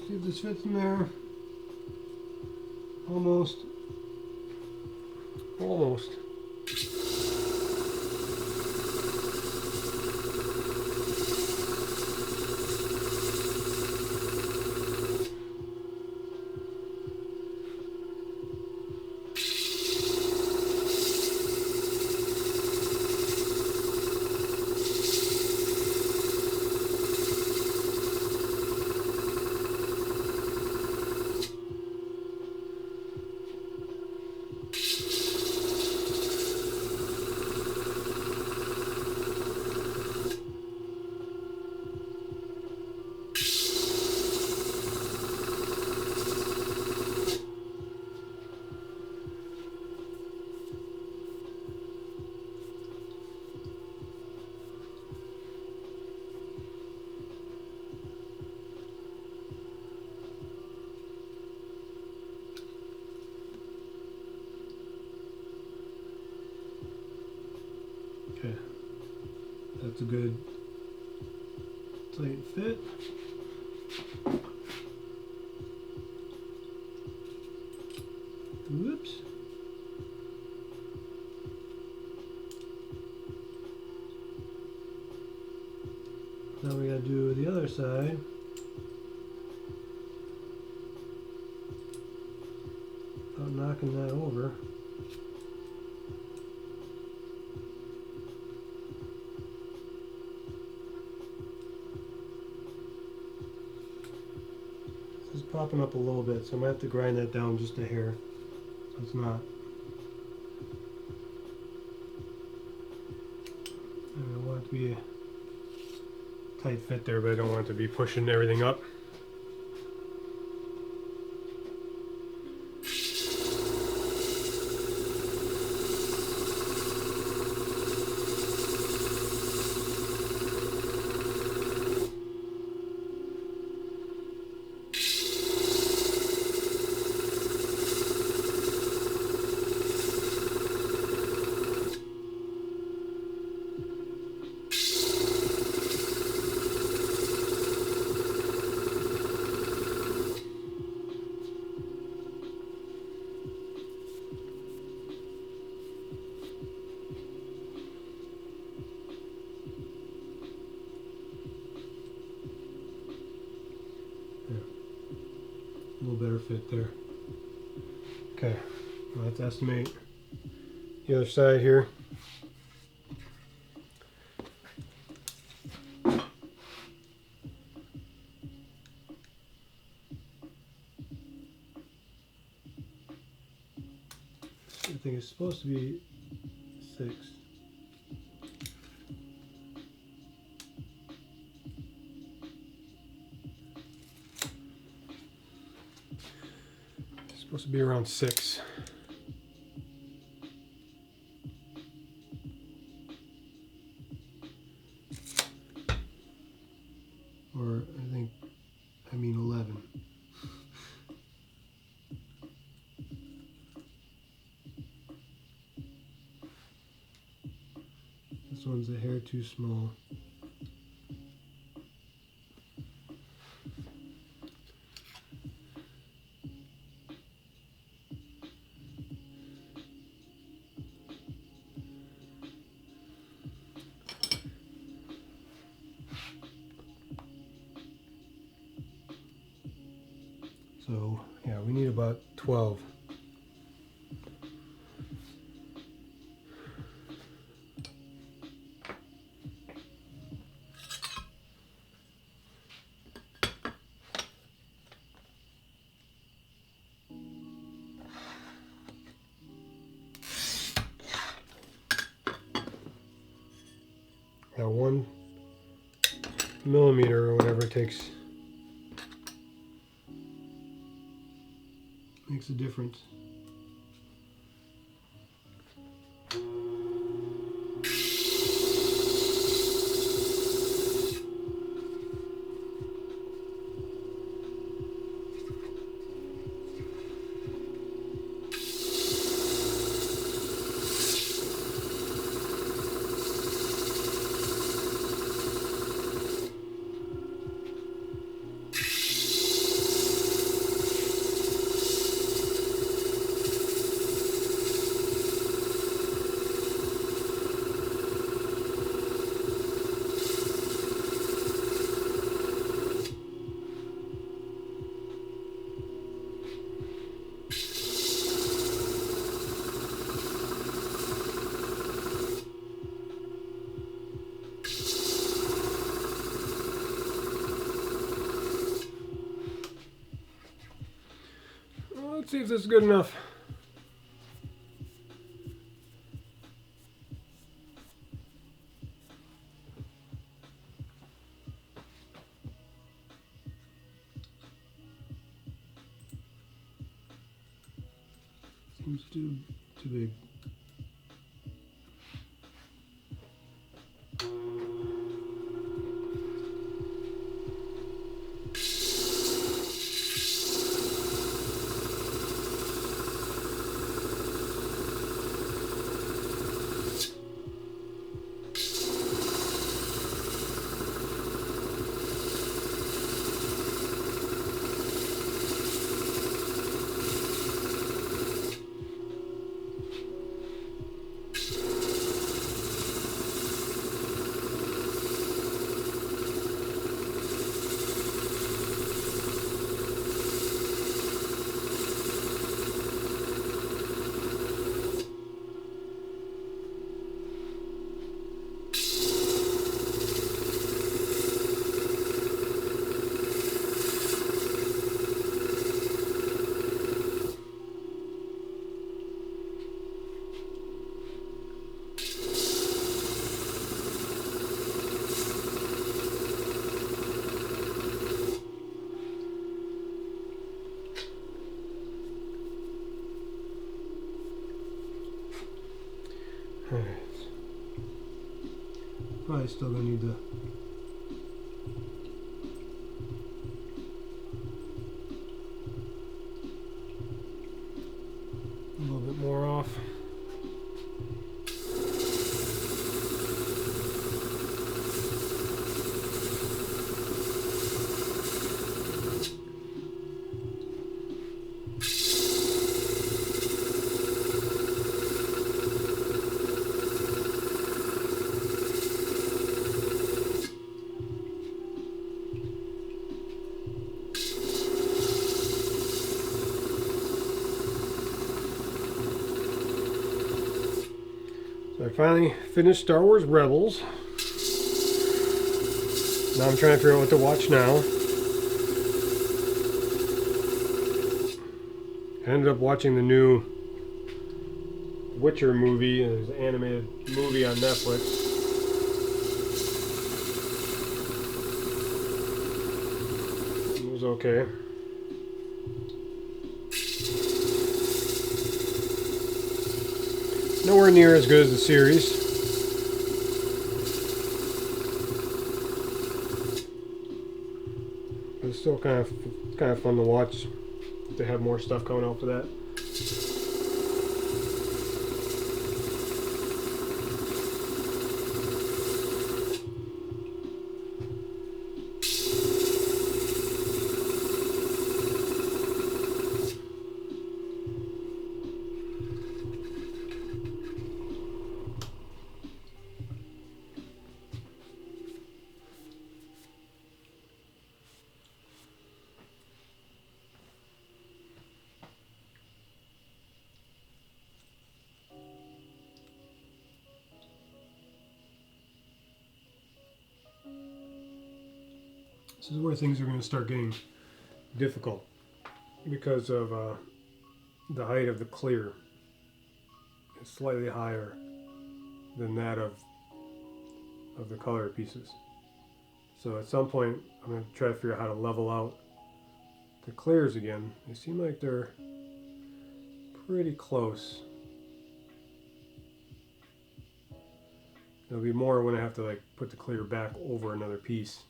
Speaker 1: See if this fits in there. Almost. Almost. Okay, that's a good tight fit. Whoops. Now we gotta do the other side. Without knocking that over. This is popping up a little bit, so I might have to grind that down just a hair. So it's not. I want it to be a tight fit there, but I don't want it to be pushing everything up. A little better fit there. Okay, well, let's estimate the other side here. I think it's supposed to be 6. It's supposed to be around 6. Or I mean 11. This one's a hair too small. So yeah, we need about 12. Now 1 millimeter or whatever it takes makes a difference. Let's see if this is good enough. Seems too big. Alright. Probably still gonna need to a little bit more off. So I finally finished Star Wars Rebels. Now I'm trying to figure out what to watch now. I ended up watching the new Witcher movie. It's an animated movie on Netflix. It was okay. Nowhere near as good as the series. But it's still kind of fun to watch. To have more stuff coming out for that. This is where things are going to start getting difficult because of the height of the clear. It's slightly higher than that of the color pieces. So at some point I'm going to try to figure out how to level out the clears again. They seem like they're pretty close. There'll be more when I have to like put the clear back over another piece.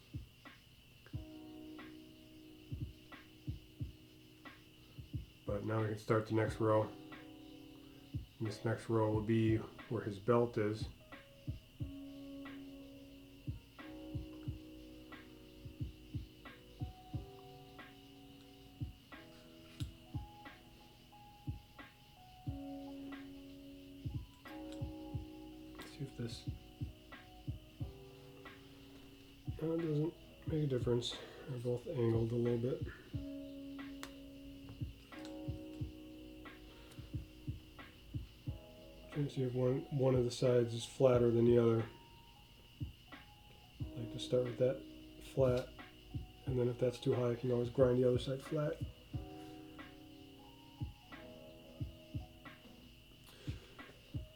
Speaker 1: But now we can start the next row. And this next row will be where his belt is. Let's see if this... No, it doesn't make a difference. They're both angled a little bit. See if one of the sides is flatter than the other. I like to start with that flat, and then if that's too high I can always grind the other side flat.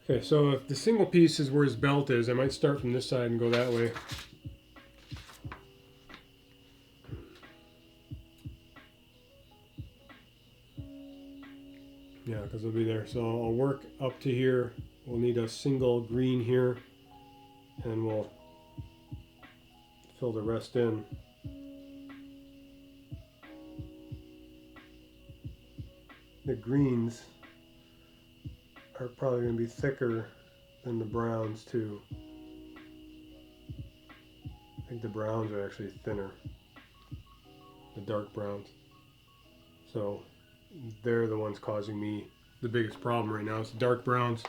Speaker 1: Okay, so if the single piece is where his belt is, I might start from this side and go that way. Yeah, because it'll be there. So I'll work up to here. We'll need a single green here, and we'll fill the rest in. The greens are probably going to be thicker than the browns too. I think the browns are actually thinner, the dark browns. So they're the ones causing me the biggest problem right now. It's the dark browns.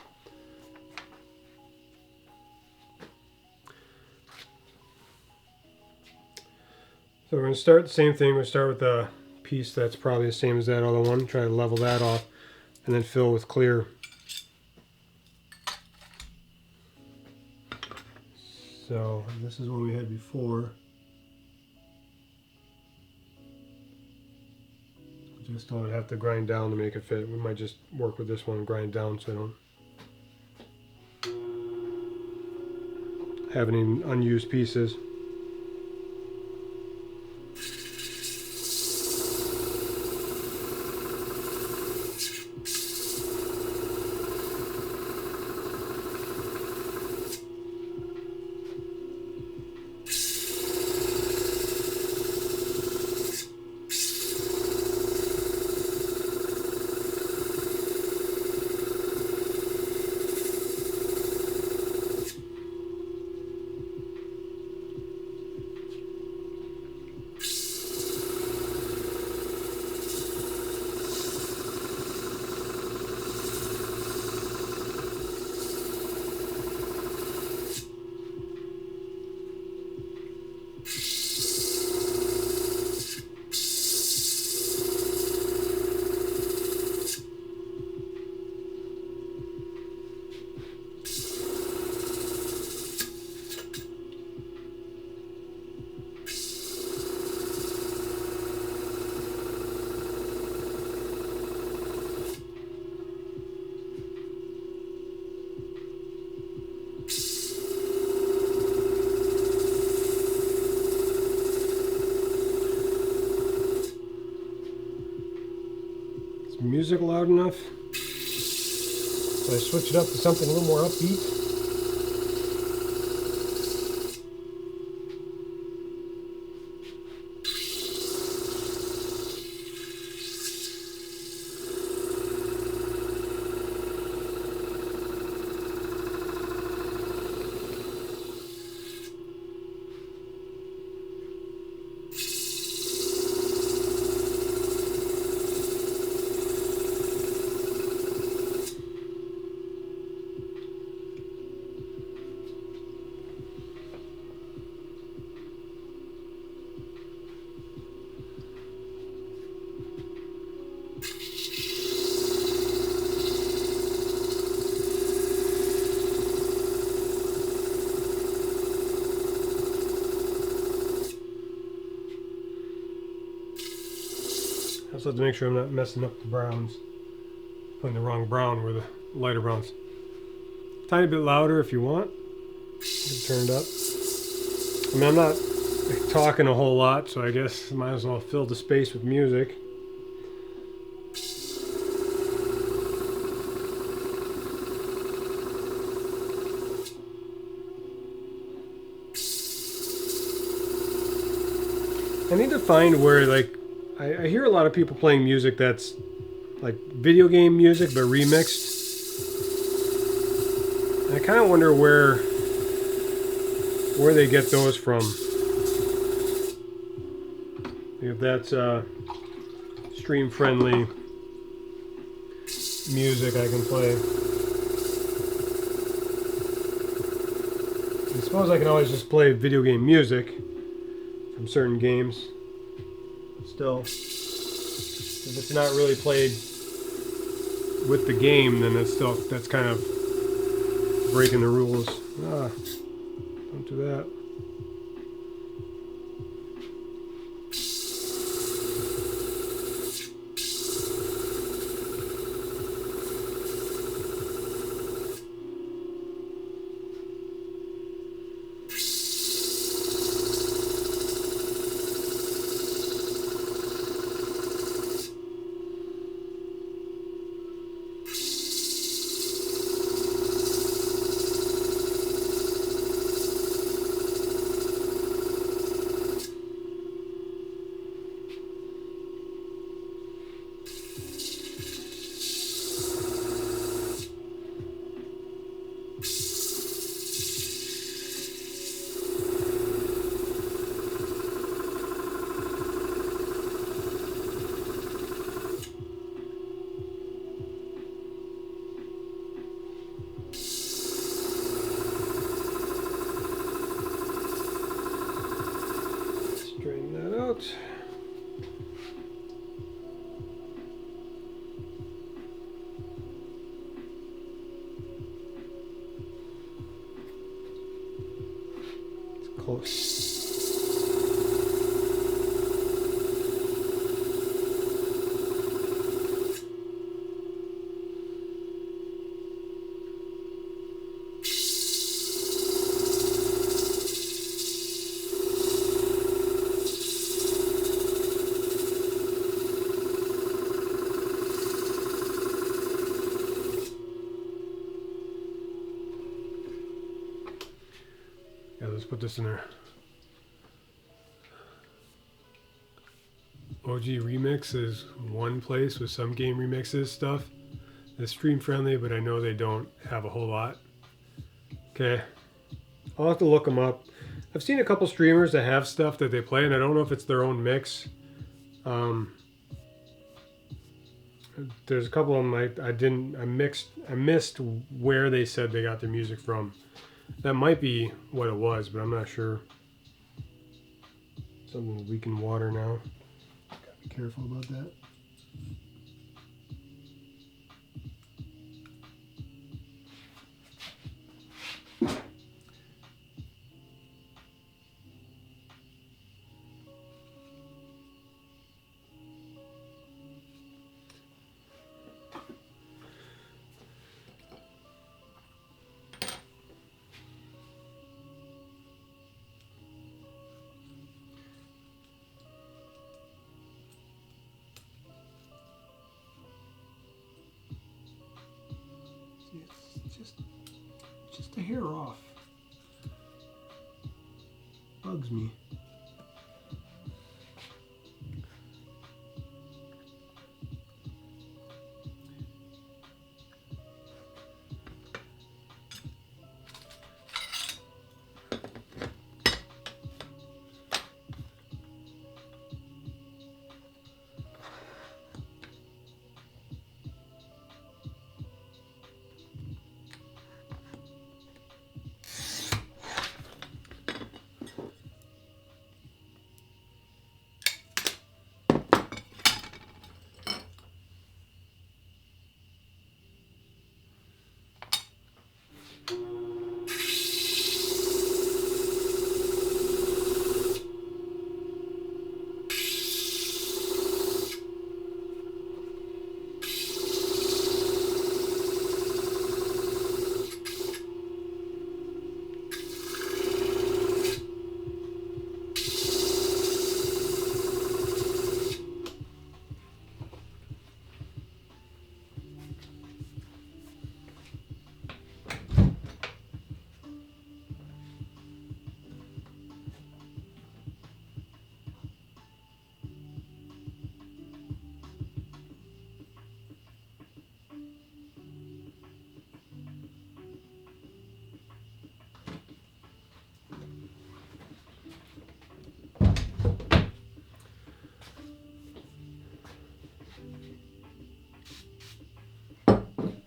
Speaker 1: So we're going to start the same thing. We're going to start with a piece that's probably the same as that other one. Try to level that off and then fill with clear. So this is what we had before. Just don't have to grind down to make it fit. We might just work with this one and grind down so I don't have any unused pieces. music loud enough. So I switch it up to something a little more upbeat. I also have to make sure I'm not messing up the browns. Putting the wrong brown where the lighter browns. Tiny bit louder if you want. Get it turned up. I mean, I'm not talking a whole lot, so I guess I might as well fill the space with music. I need to find where, like, I hear a lot of people playing music that's like video game music but remixed. And I kind of wonder where they get those from. If that's stream friendly music I can play. I suppose I can always just play video game music from certain games. Still, if it's not really played with the game, then that's kind of breaking the rules. Don't do that. Straighten that out. It's close. Yeah, let's put this in there. OG Remix is one place with some game remixes stuff that's stream friendly, but I know they don't have a whole lot. Okay, I'll have to look them up. I've seen a couple streamers that have stuff that they play, and I don't know if it's their own mix. There's a couple of them I missed where they said they got their music from. That might be what it was, but I'm not sure. Something's leaking water now. Gotta be careful about that. just a hair off. Bugs me.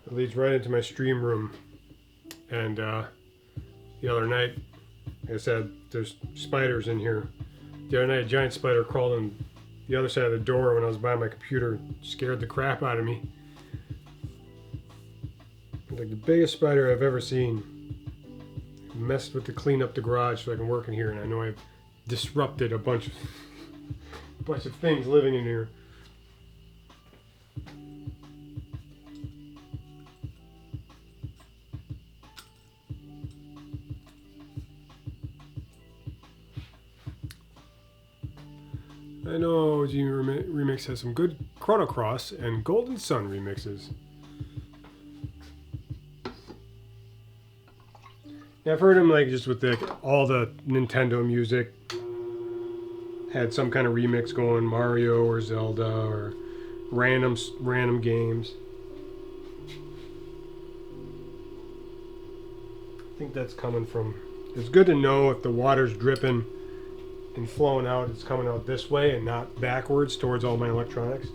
Speaker 1: It leads right into my stream room. And the other night, like I said, there's spiders in here. The other night, a giant spider crawled on the other side of the door when I was by my computer. Scared the crap out of me. Like the biggest spider I've ever seen. Messed with to clean up the garage so I can work in here, and I know I've disrupted a bunch of things living in here. I know G Remix has some good Chrono Cross and Golden Sun remixes. Yeah, I've heard him like just with all the Nintendo music. Had some kind of remix going, Mario or Zelda or random games. I think that's coming from. It's good to know if the water's dripping and flowing out, it's coming out this way and not backwards towards all my electronics.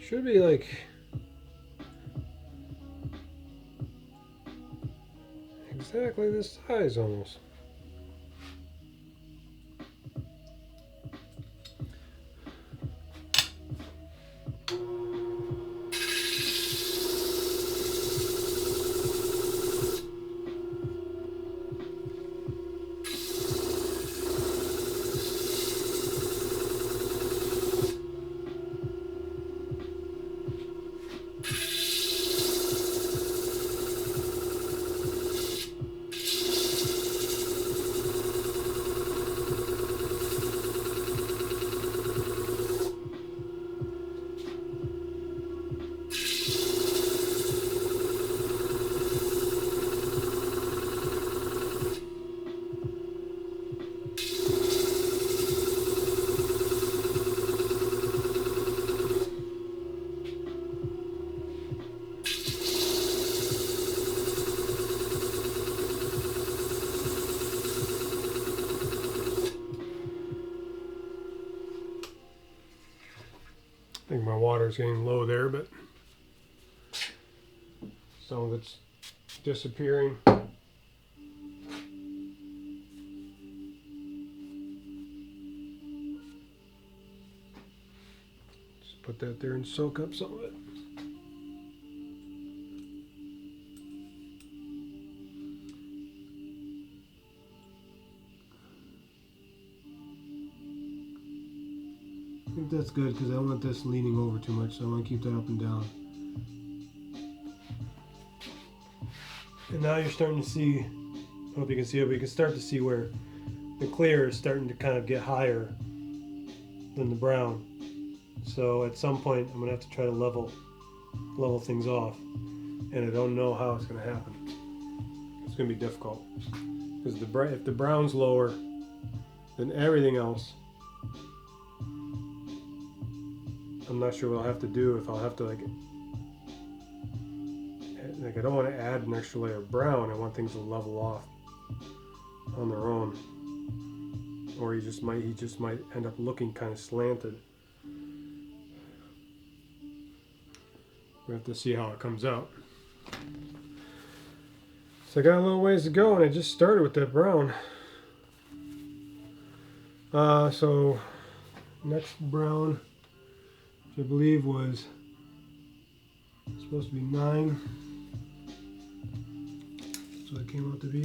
Speaker 1: Should be like exactly this size almost. I think my water's getting low there, but some of it's disappearing. Just put that there and soak up some of it. I think that's good because I don't want this leaning over too much, so I want to keep that up and down. And now you're starting to see, I don't know if you can see it, but you can start to see where the clear is starting to kind of get higher than the brown. So at some point I'm going to have to try to level things off. And I don't know how it's going to happen. It's going to be difficult. Because if the brown's lower than everything else, I'm not sure what I'll have to do, if I'll have to like I don't want to add an extra layer of brown. I want things to level off on their own. Or he just might end up looking kind of slanted. We have to see how it comes out. So I got a little ways to go, and I just started with that brown. So next brown, which I believe was supposed to be 9. So that came out to be.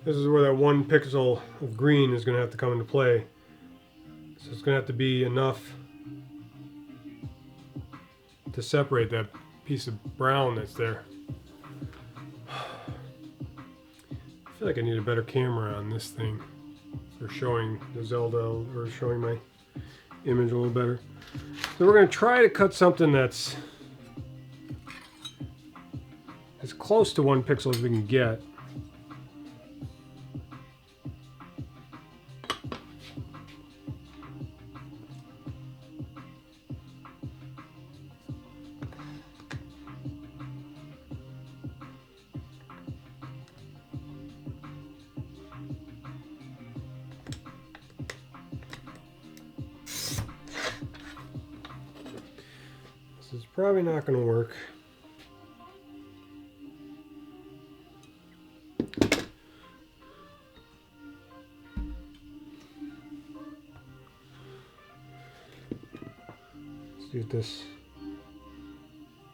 Speaker 1: This is where that 1 pixel of green is going to have to come into play. So it's going to have to be enough to separate that piece of brown that's there. I feel like I need a better camera on this thing for showing the Zelda, or showing my image a little better. So we're going to try to cut something that's as close to 1 pixel as we can get. This is probably not going to work. Let's see if this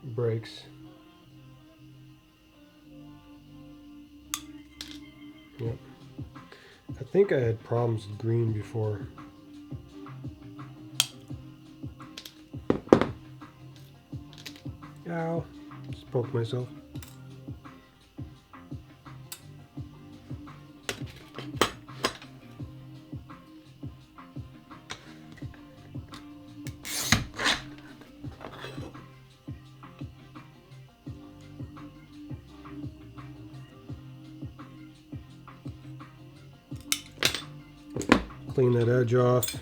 Speaker 1: breaks. Yep. I think I had problems with green before. Ow, just poked myself. Clean that edge off.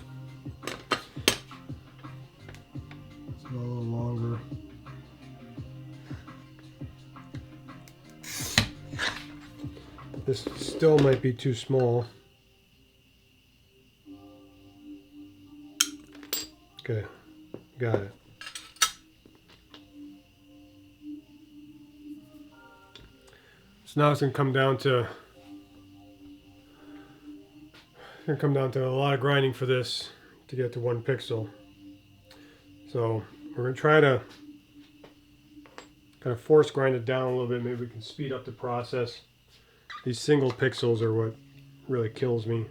Speaker 1: a little longer. This still might be too small. Okay, got it. So now it's gonna come down to a lot of grinding for this to get to 1 pixel. So we're gonna try to kind of force grind it down a little bit. Maybe we can speed up the process. These single pixels are what really kills me.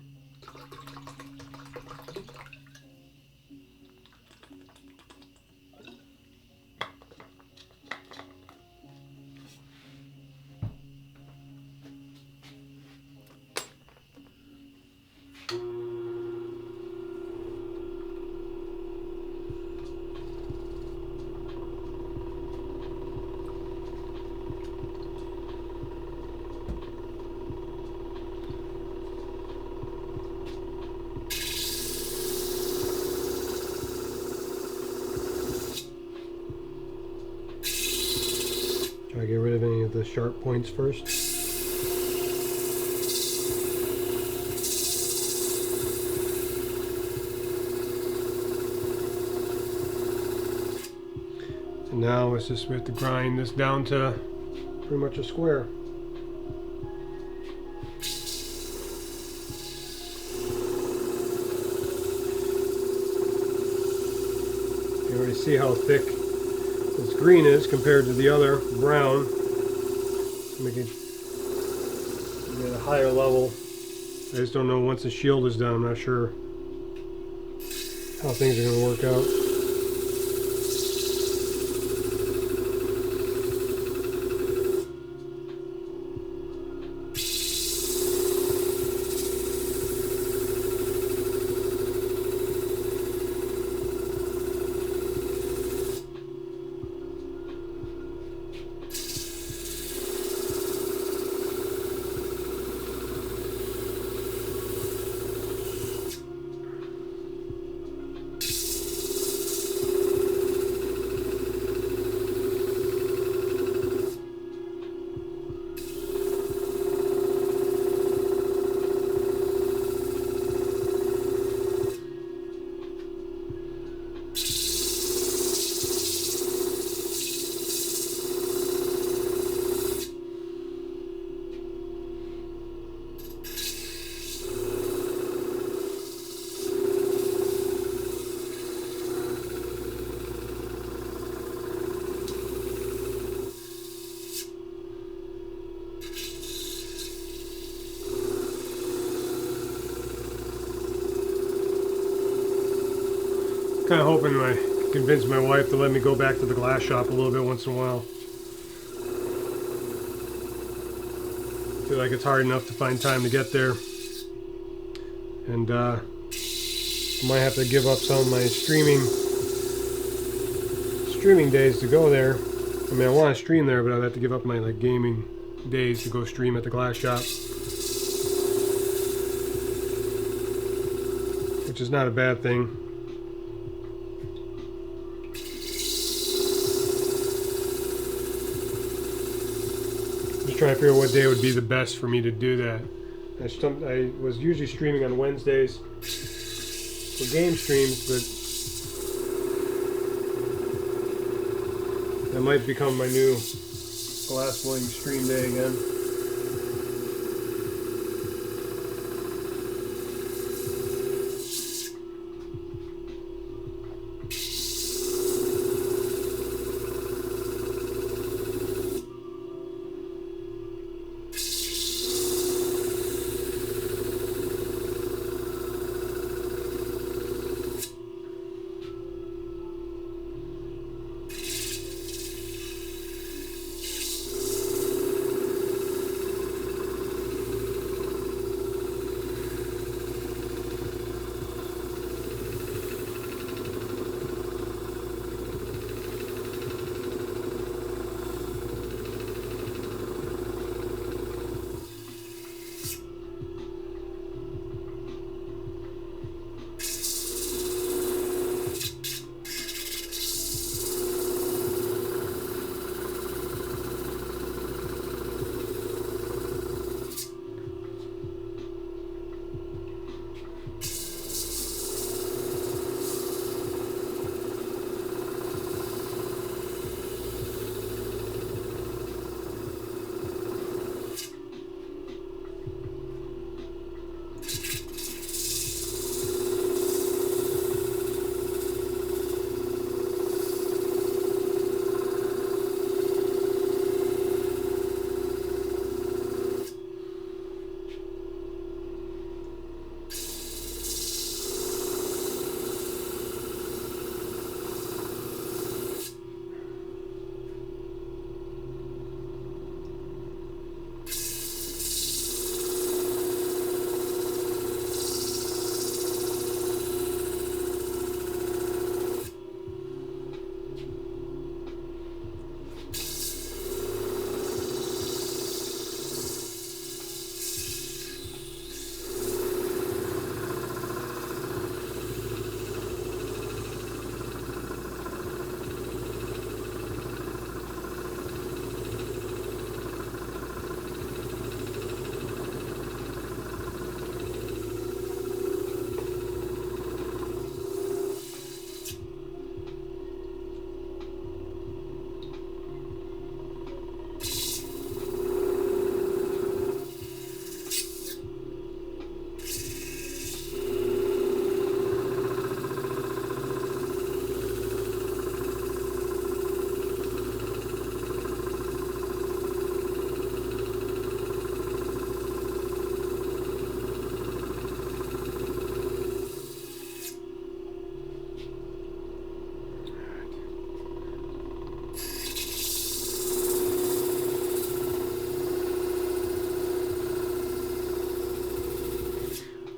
Speaker 1: Try to get rid of any of the sharp points first. And now it's just we have to grind this down to pretty much a square. You already see how thick this green is compared to the other brown. Make it at a higher level. I just don't know, once the shield is done, I'm not sure how things are going to work out. Kind of hoping I convince my wife to let me go back to the glass shop a little bit once in a while. I feel like it's hard enough to find time to get there, and I might have to give up some of my streaming days to go there. I mean, I want to stream there, but I'd have to give up my gaming days to go stream at the glass shop, which is not a bad thing. Trying to figure out what day would be the best for me to do that. I was usually streaming on Wednesdays for game streams, but that might become my new glass blowing stream day again.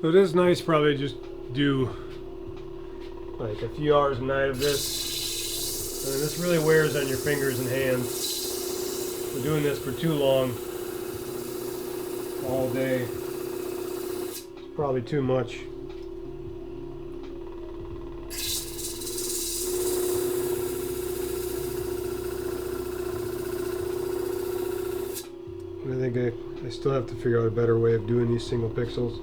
Speaker 1: So it is nice probably just do like a few hours a night of this. I mean, this really wears on your fingers and hands. So doing this for too long, all day, it's probably too much. I think I still have to figure out a better way of doing these single pixels.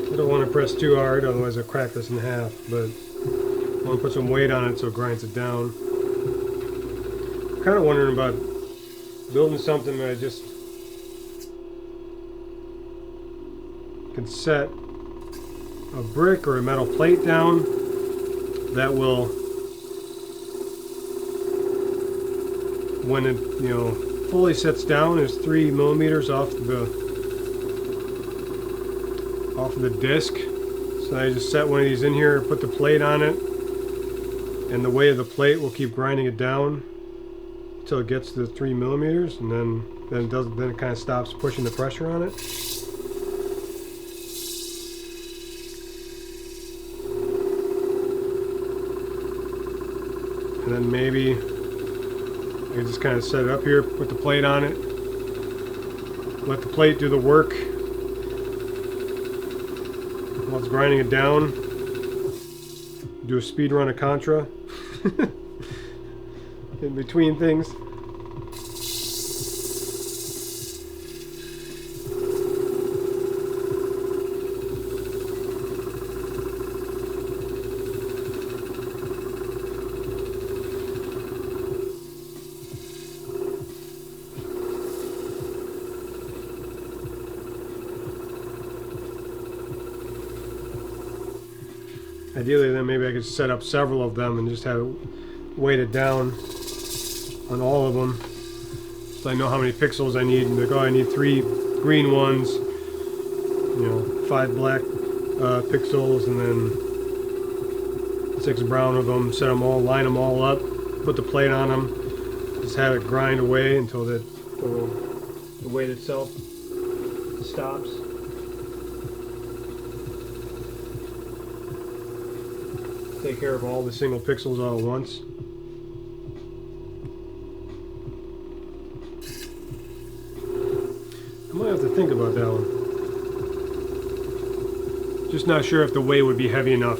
Speaker 1: I don't want to press too hard, otherwise I'll crack this in half, but I want to put some weight on it so it grinds it down. I'm kind of wondering about building something that I just can set a brick or a metal plate down that will, when it fully sets down, is 3 millimeters off the disc. So I just set one of these in here, put the plate on it, and the weight of the plate will keep grinding it down until it gets to 3 millimeters, and then it kind of stops pushing the pressure on it. And then maybe I can just kind of set it up here, put the plate on it, let the plate do the work while it's grinding it down. Do a speed run of Contra in between things. Ideally, then maybe I could set up several of them and just have it weighted down on all of them, so I know how many pixels I need. And like, oh, I need 3 green ones, 5 black pixels, and then 6 brown of them. Set them all, line them all up, put the plate on them, just have it grind away until the weight itself stops. Take care of all the single pixels all at once. I might have to think about that one. Just not sure if the weight would be heavy enough.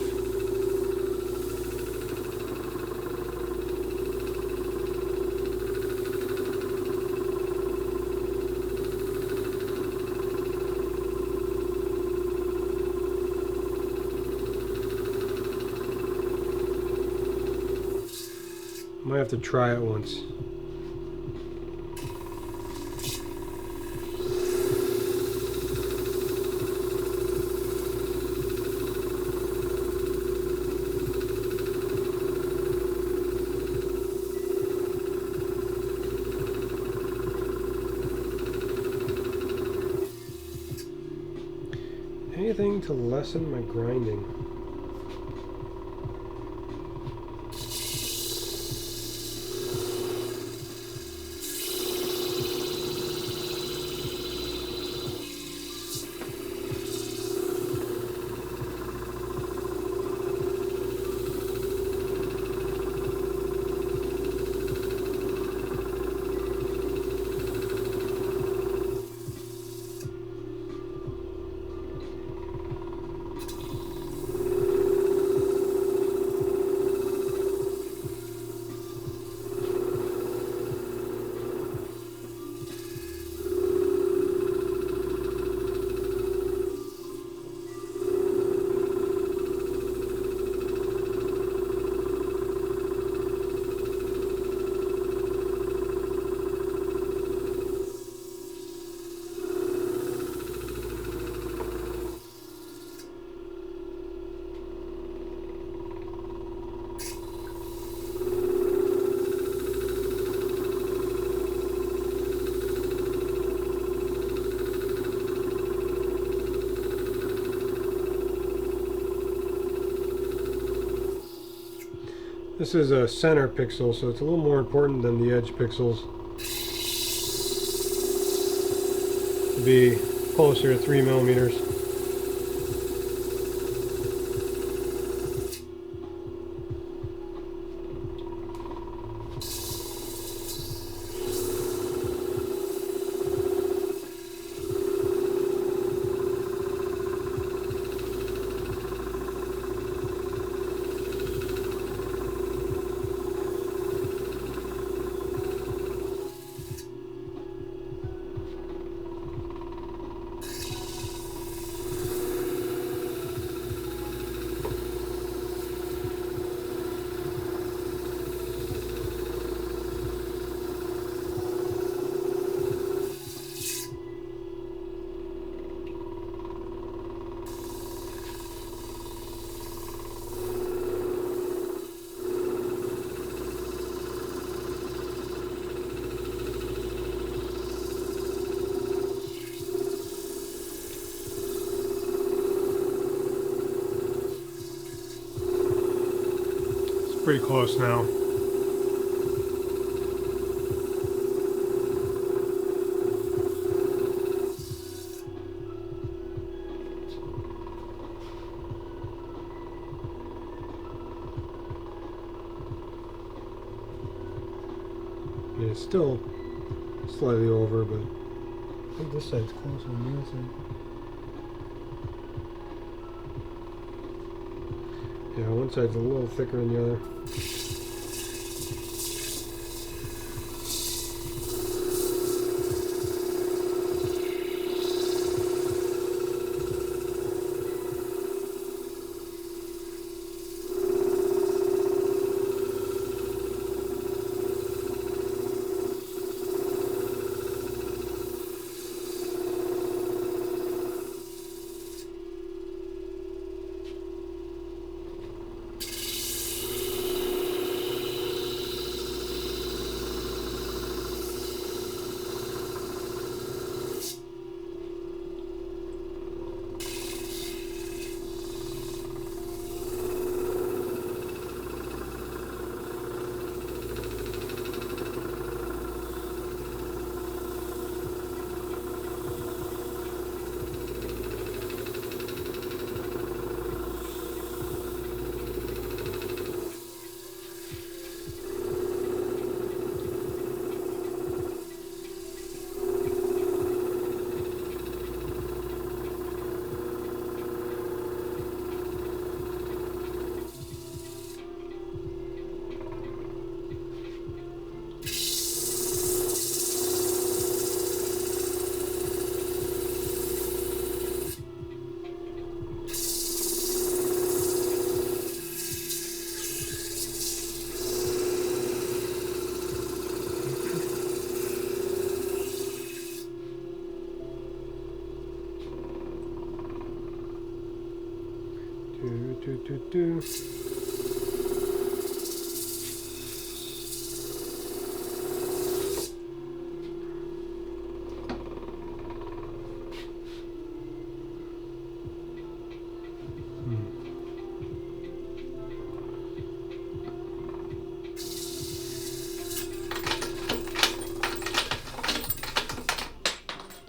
Speaker 1: Might have to try it once. Anything to lessen my grinding. This is a center pixel, so it's a little more important than the edge pixels. To be closer to 3 millimeters. Pretty close now. Yeah, it's still slightly over, but I think this side's closer than the other side. Yeah, one side's a little thicker than the other.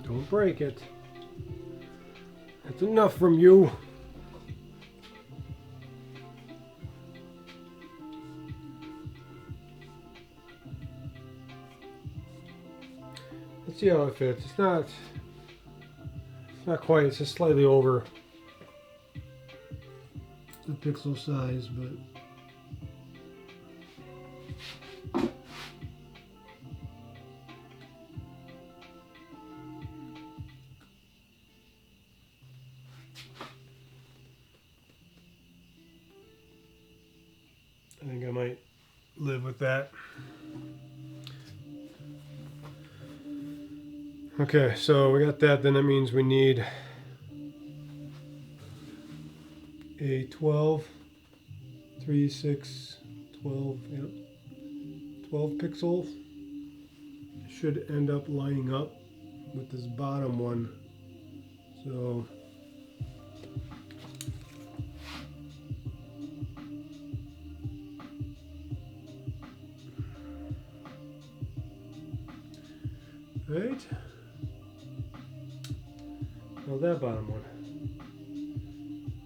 Speaker 1: Don't break it. That's enough from you. Let's see how it fits. It's not quite, it's just slightly over the pixel size, but I think I might live with that. Okay, so we got that. Then that means we need a 12, 3, 6, 12, yep, 12 pixel. Should end up lining up with this bottom one. So right. Well, that bottom one.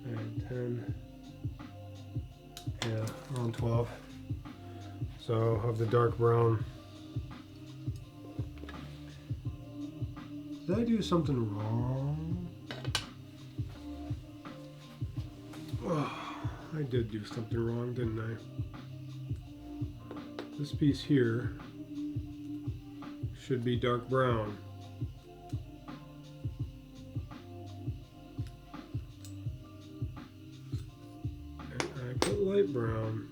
Speaker 1: And 10. Yeah, around 12. So of the dark brown. Did I do something wrong? Oh, I did do something wrong, didn't I? This piece here should be dark brown. And I put light brown.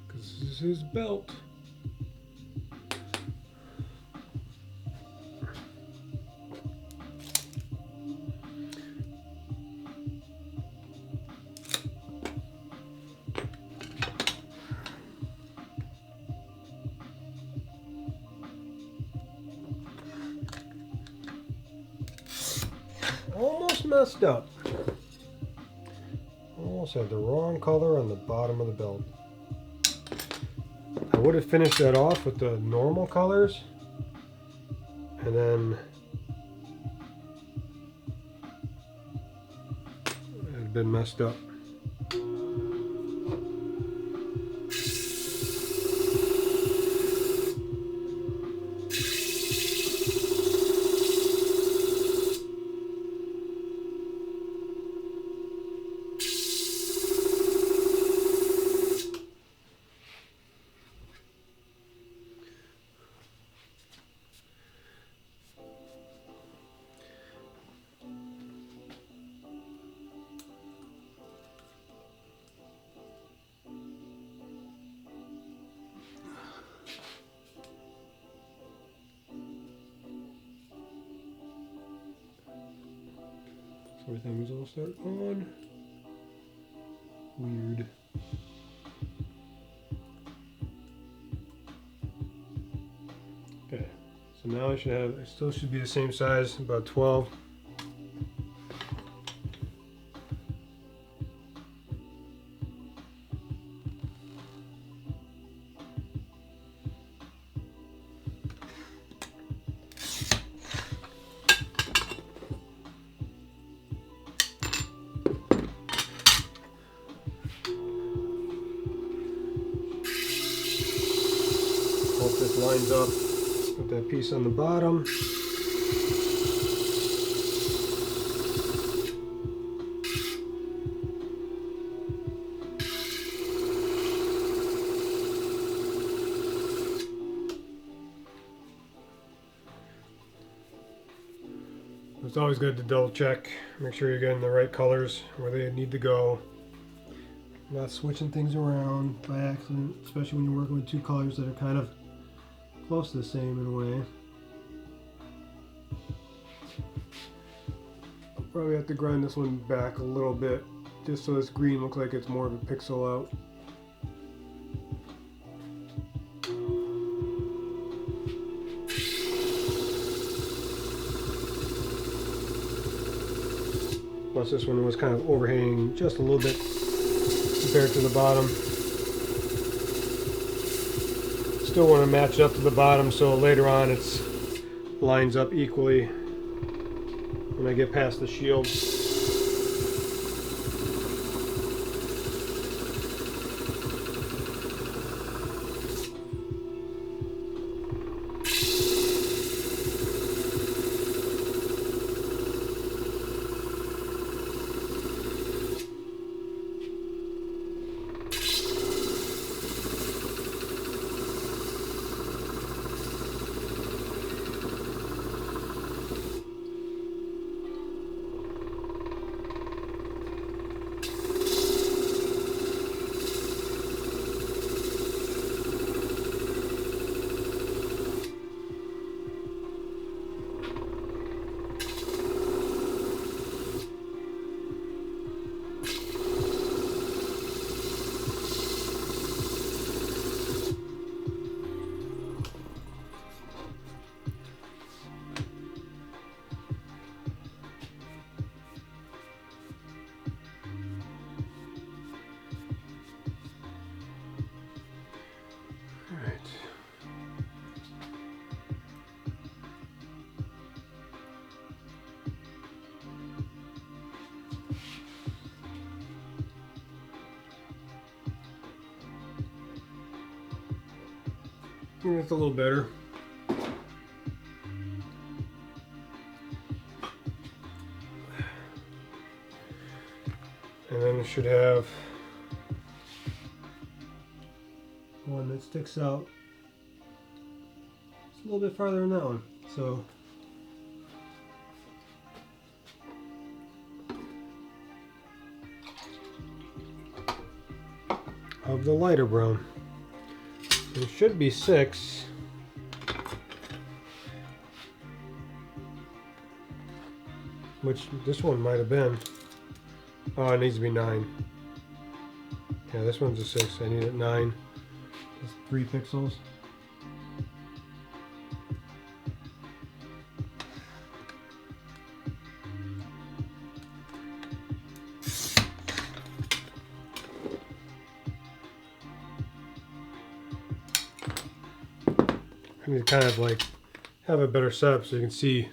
Speaker 1: Because this is his belt. Almost messed up. Almost had the wrong color on the bottom of the belt. I would have finished that off with the normal colors, and then it had been messed up. So everything's all start on. Weird. Okay, so now I should have, it still should be the same size, about 12. Hope this lines up with that piece on the bottom. It's always good to double check, make sure you're getting the right colors where they need to go. Not switching things around by accident, especially when you're working with two colors that are kind of close to the same in a way. I'll probably have to grind this one back a little bit just so this green looks like it's more of a pixel out. Plus this one was kind of overhanging just a little bit compared to the bottom. Still want to match up to the bottom so later on it lines up equally when I get past the shield. It's a little better. And then it should have one that sticks out. It's a little bit farther than that one. So of the lighter brown. There should be 6. Which this one might have been. Oh, it needs to be 9. Yeah, this one's a 6. I need it 9. That's 3 pixels. I need to kind of like have a better setup so you can see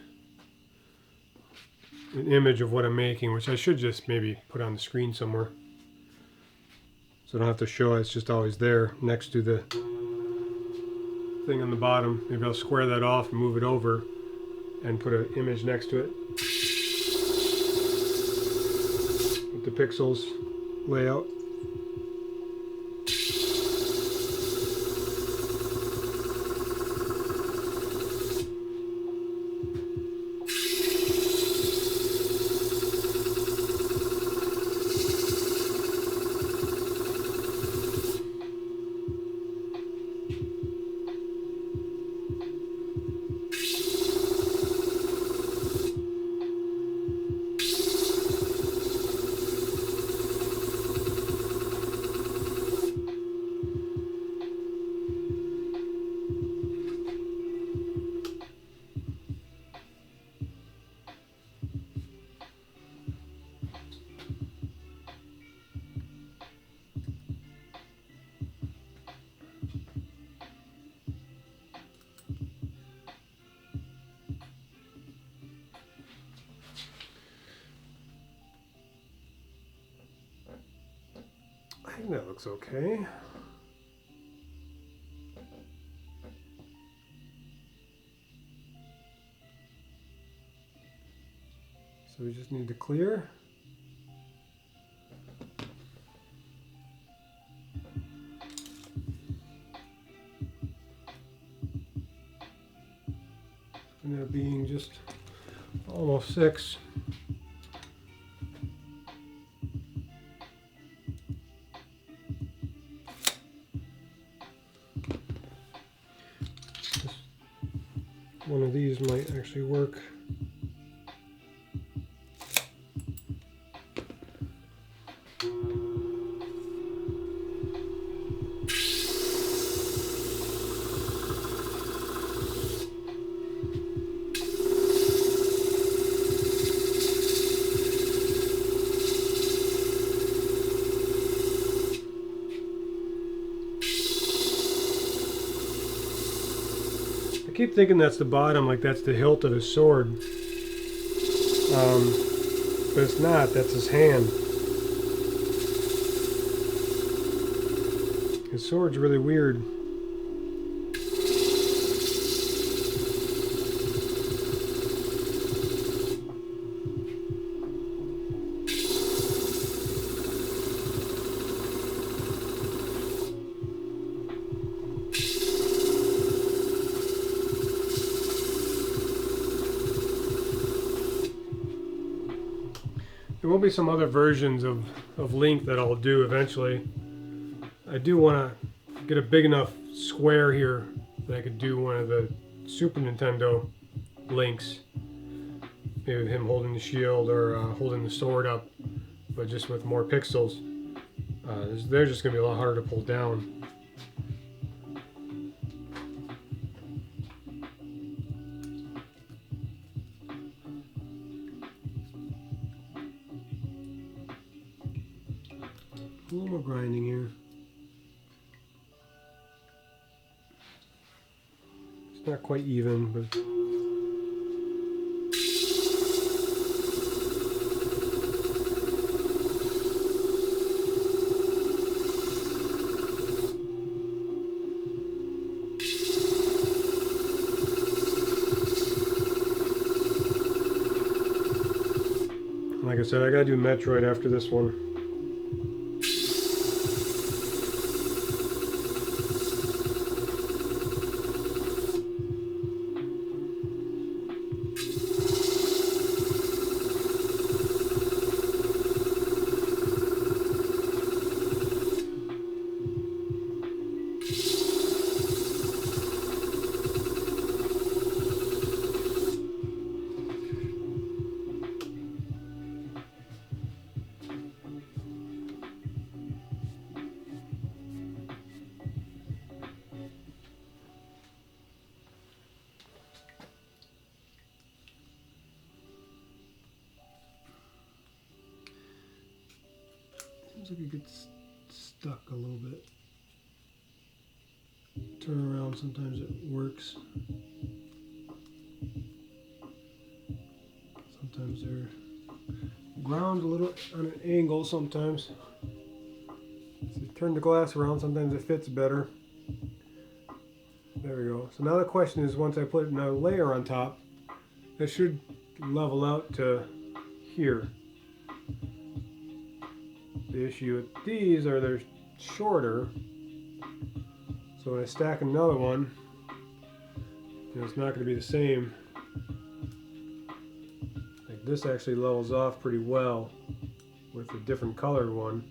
Speaker 1: an image of what I'm making, which I should just maybe put on the screen somewhere. So I don't have to show it, it's just always there next to the thing on the bottom. Maybe I'll square that off and move it over and put an image next to it with the pixels layout. I think that looks okay. So we just need to clear. And that being just almost 6. one of these might actually work. I keep thinking that's the bottom, like that's the hilt of his sword. But it's not, that's his hand. His sword's really weird. There will be some other versions of Link that I'll do eventually. I do want to get a big enough square here that I could do one of the Super Nintendo Links. Maybe with him holding the shield or holding the sword up, but just with more pixels. They're just going to be a lot harder to pull down. A little more grinding here. It's not quite even, but like I said, I gotta do Metroid after this one. Seems like it gets stuck a little bit. Turn around, sometimes it works. Sometimes they're ground a little on an angle sometimes. So you turn the glass around, sometimes it fits better. There we go. So now the question is, once I put another layer on top, it should level out to here. The issue with these are they're shorter, so when I stack another one, it's not going to be the same. Like this actually levels off pretty well with a different colored one,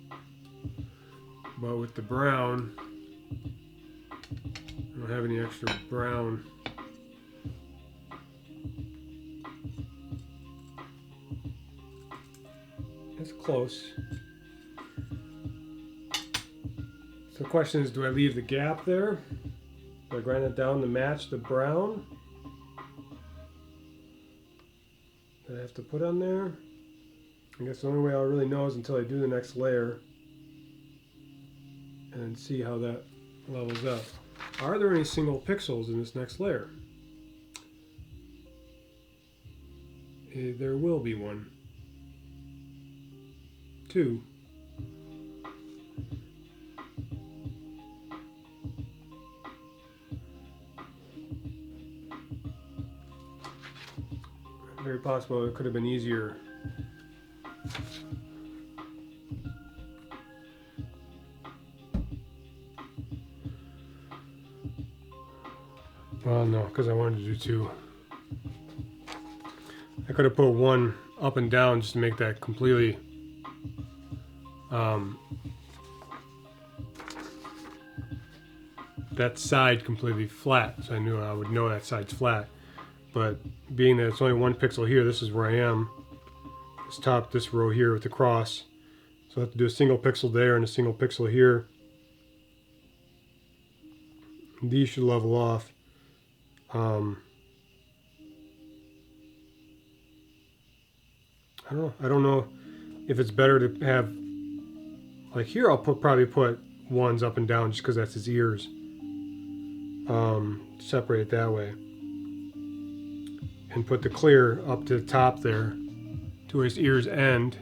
Speaker 1: but with the brown, I don't have any extra brown. It's close. So the question is, do I leave the gap there? Do I grind it down to match the brown that I have to put on there? I guess the only way I'll really know is until I do the next layer and then see how that levels up. Are there any single pixels in this next layer? There will be one. 2. Very possible it could have been easier. Well, no, because I wanted to do 2. I could have put 1 up and down just to make that completely that side completely flat, so I knew I would know that side's flat. but being that it's only one pixel here, this is where I am. This row here with the cross. So I have to do a single pixel there and a single pixel here. These should level off. I don't know if it's better to have, like here I'll probably put ones up and down just because that's his ears. Separate it that way. And put the clear up to the top there to where his ears end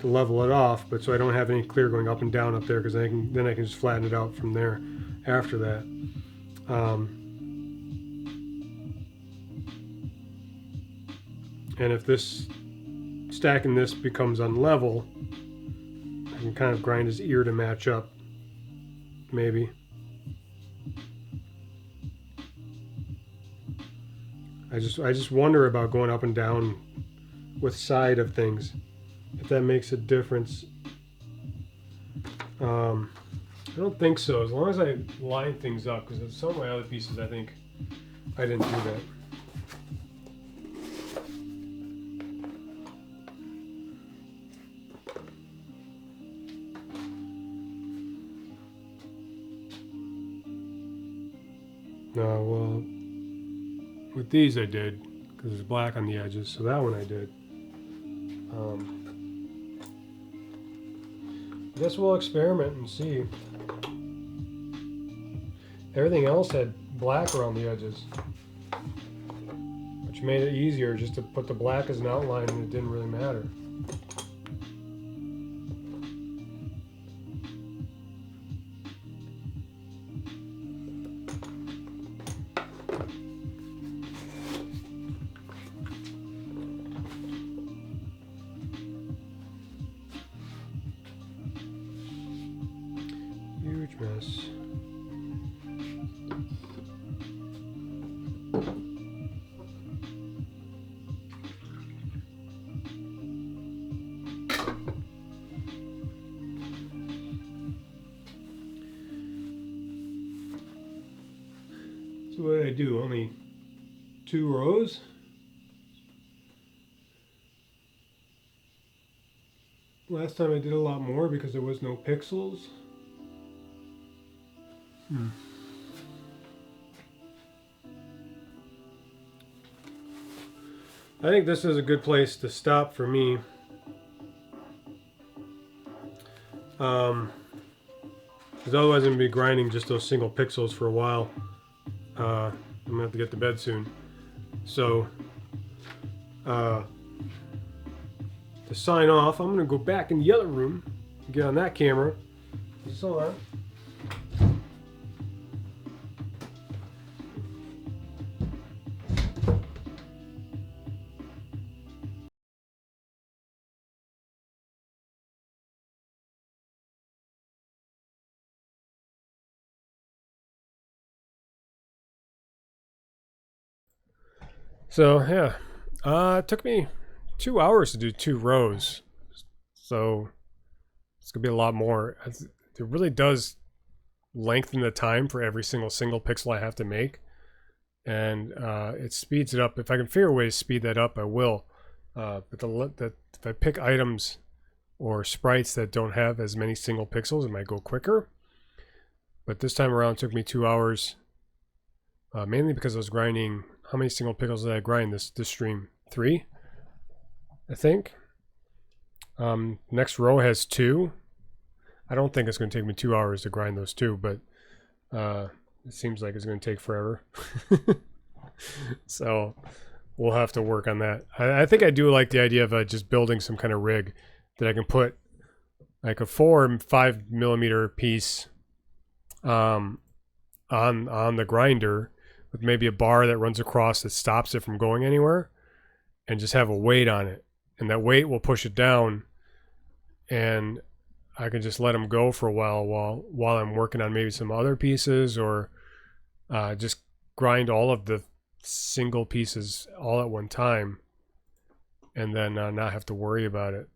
Speaker 1: to level it off, but so I don't have any clear going up and down up there, because then I can just flatten it out from there after that. And if this stacking this becomes unlevel, I can kind of grind his ear to match up, maybe. I just wonder about going up and down with side of things, if that makes a difference. I don't think so, as long as I line things up, because some of my other pieces I think I didn't do that. No, well, with these I did, because it's black on the edges, so that one I did. I guess we'll experiment and see. Everything else had black around the edges, which made it easier just to put the black as an outline, and it didn't really matter. Huge mess. So what did I do? Only 2 rows? Last time I did a lot more because there was no pixels. I think this is a good place to stop for me. Because otherwise I'm going to be grinding just those single pixels for a while. I'm going to have to get to bed soon. So, to sign off, I'm going to go back in the other room and get on that camera. Just hold on. So yeah, it took me 2 hours to do 2 rows, so it's gonna be a lot more. It really does lengthen the time for every single pixel I have to make, and it speeds it up. If I can figure a way to speed that up, I will. But if I pick items or sprites that don't have as many single pixels, it might go quicker. But this time around, it took me 2 hours, mainly because I was grinding. How many single pixels did I grind this stream? 3, I think. Next row has 2. I don't think it's going to take me 2 hours to grind those 2, but it seems like it's going to take forever. So we'll have to work on that. I think I do like the idea of just building some kind of rig that I can put like a 4 and 5 millimeter piece on the grinder, with maybe a bar that runs across that stops it from going anywhere, and just have a weight on it, and that weight will push it down, and I can just let them go for a while I'm working on maybe some other pieces, or just grind all of the single pieces all at one time, and then not have to worry about it.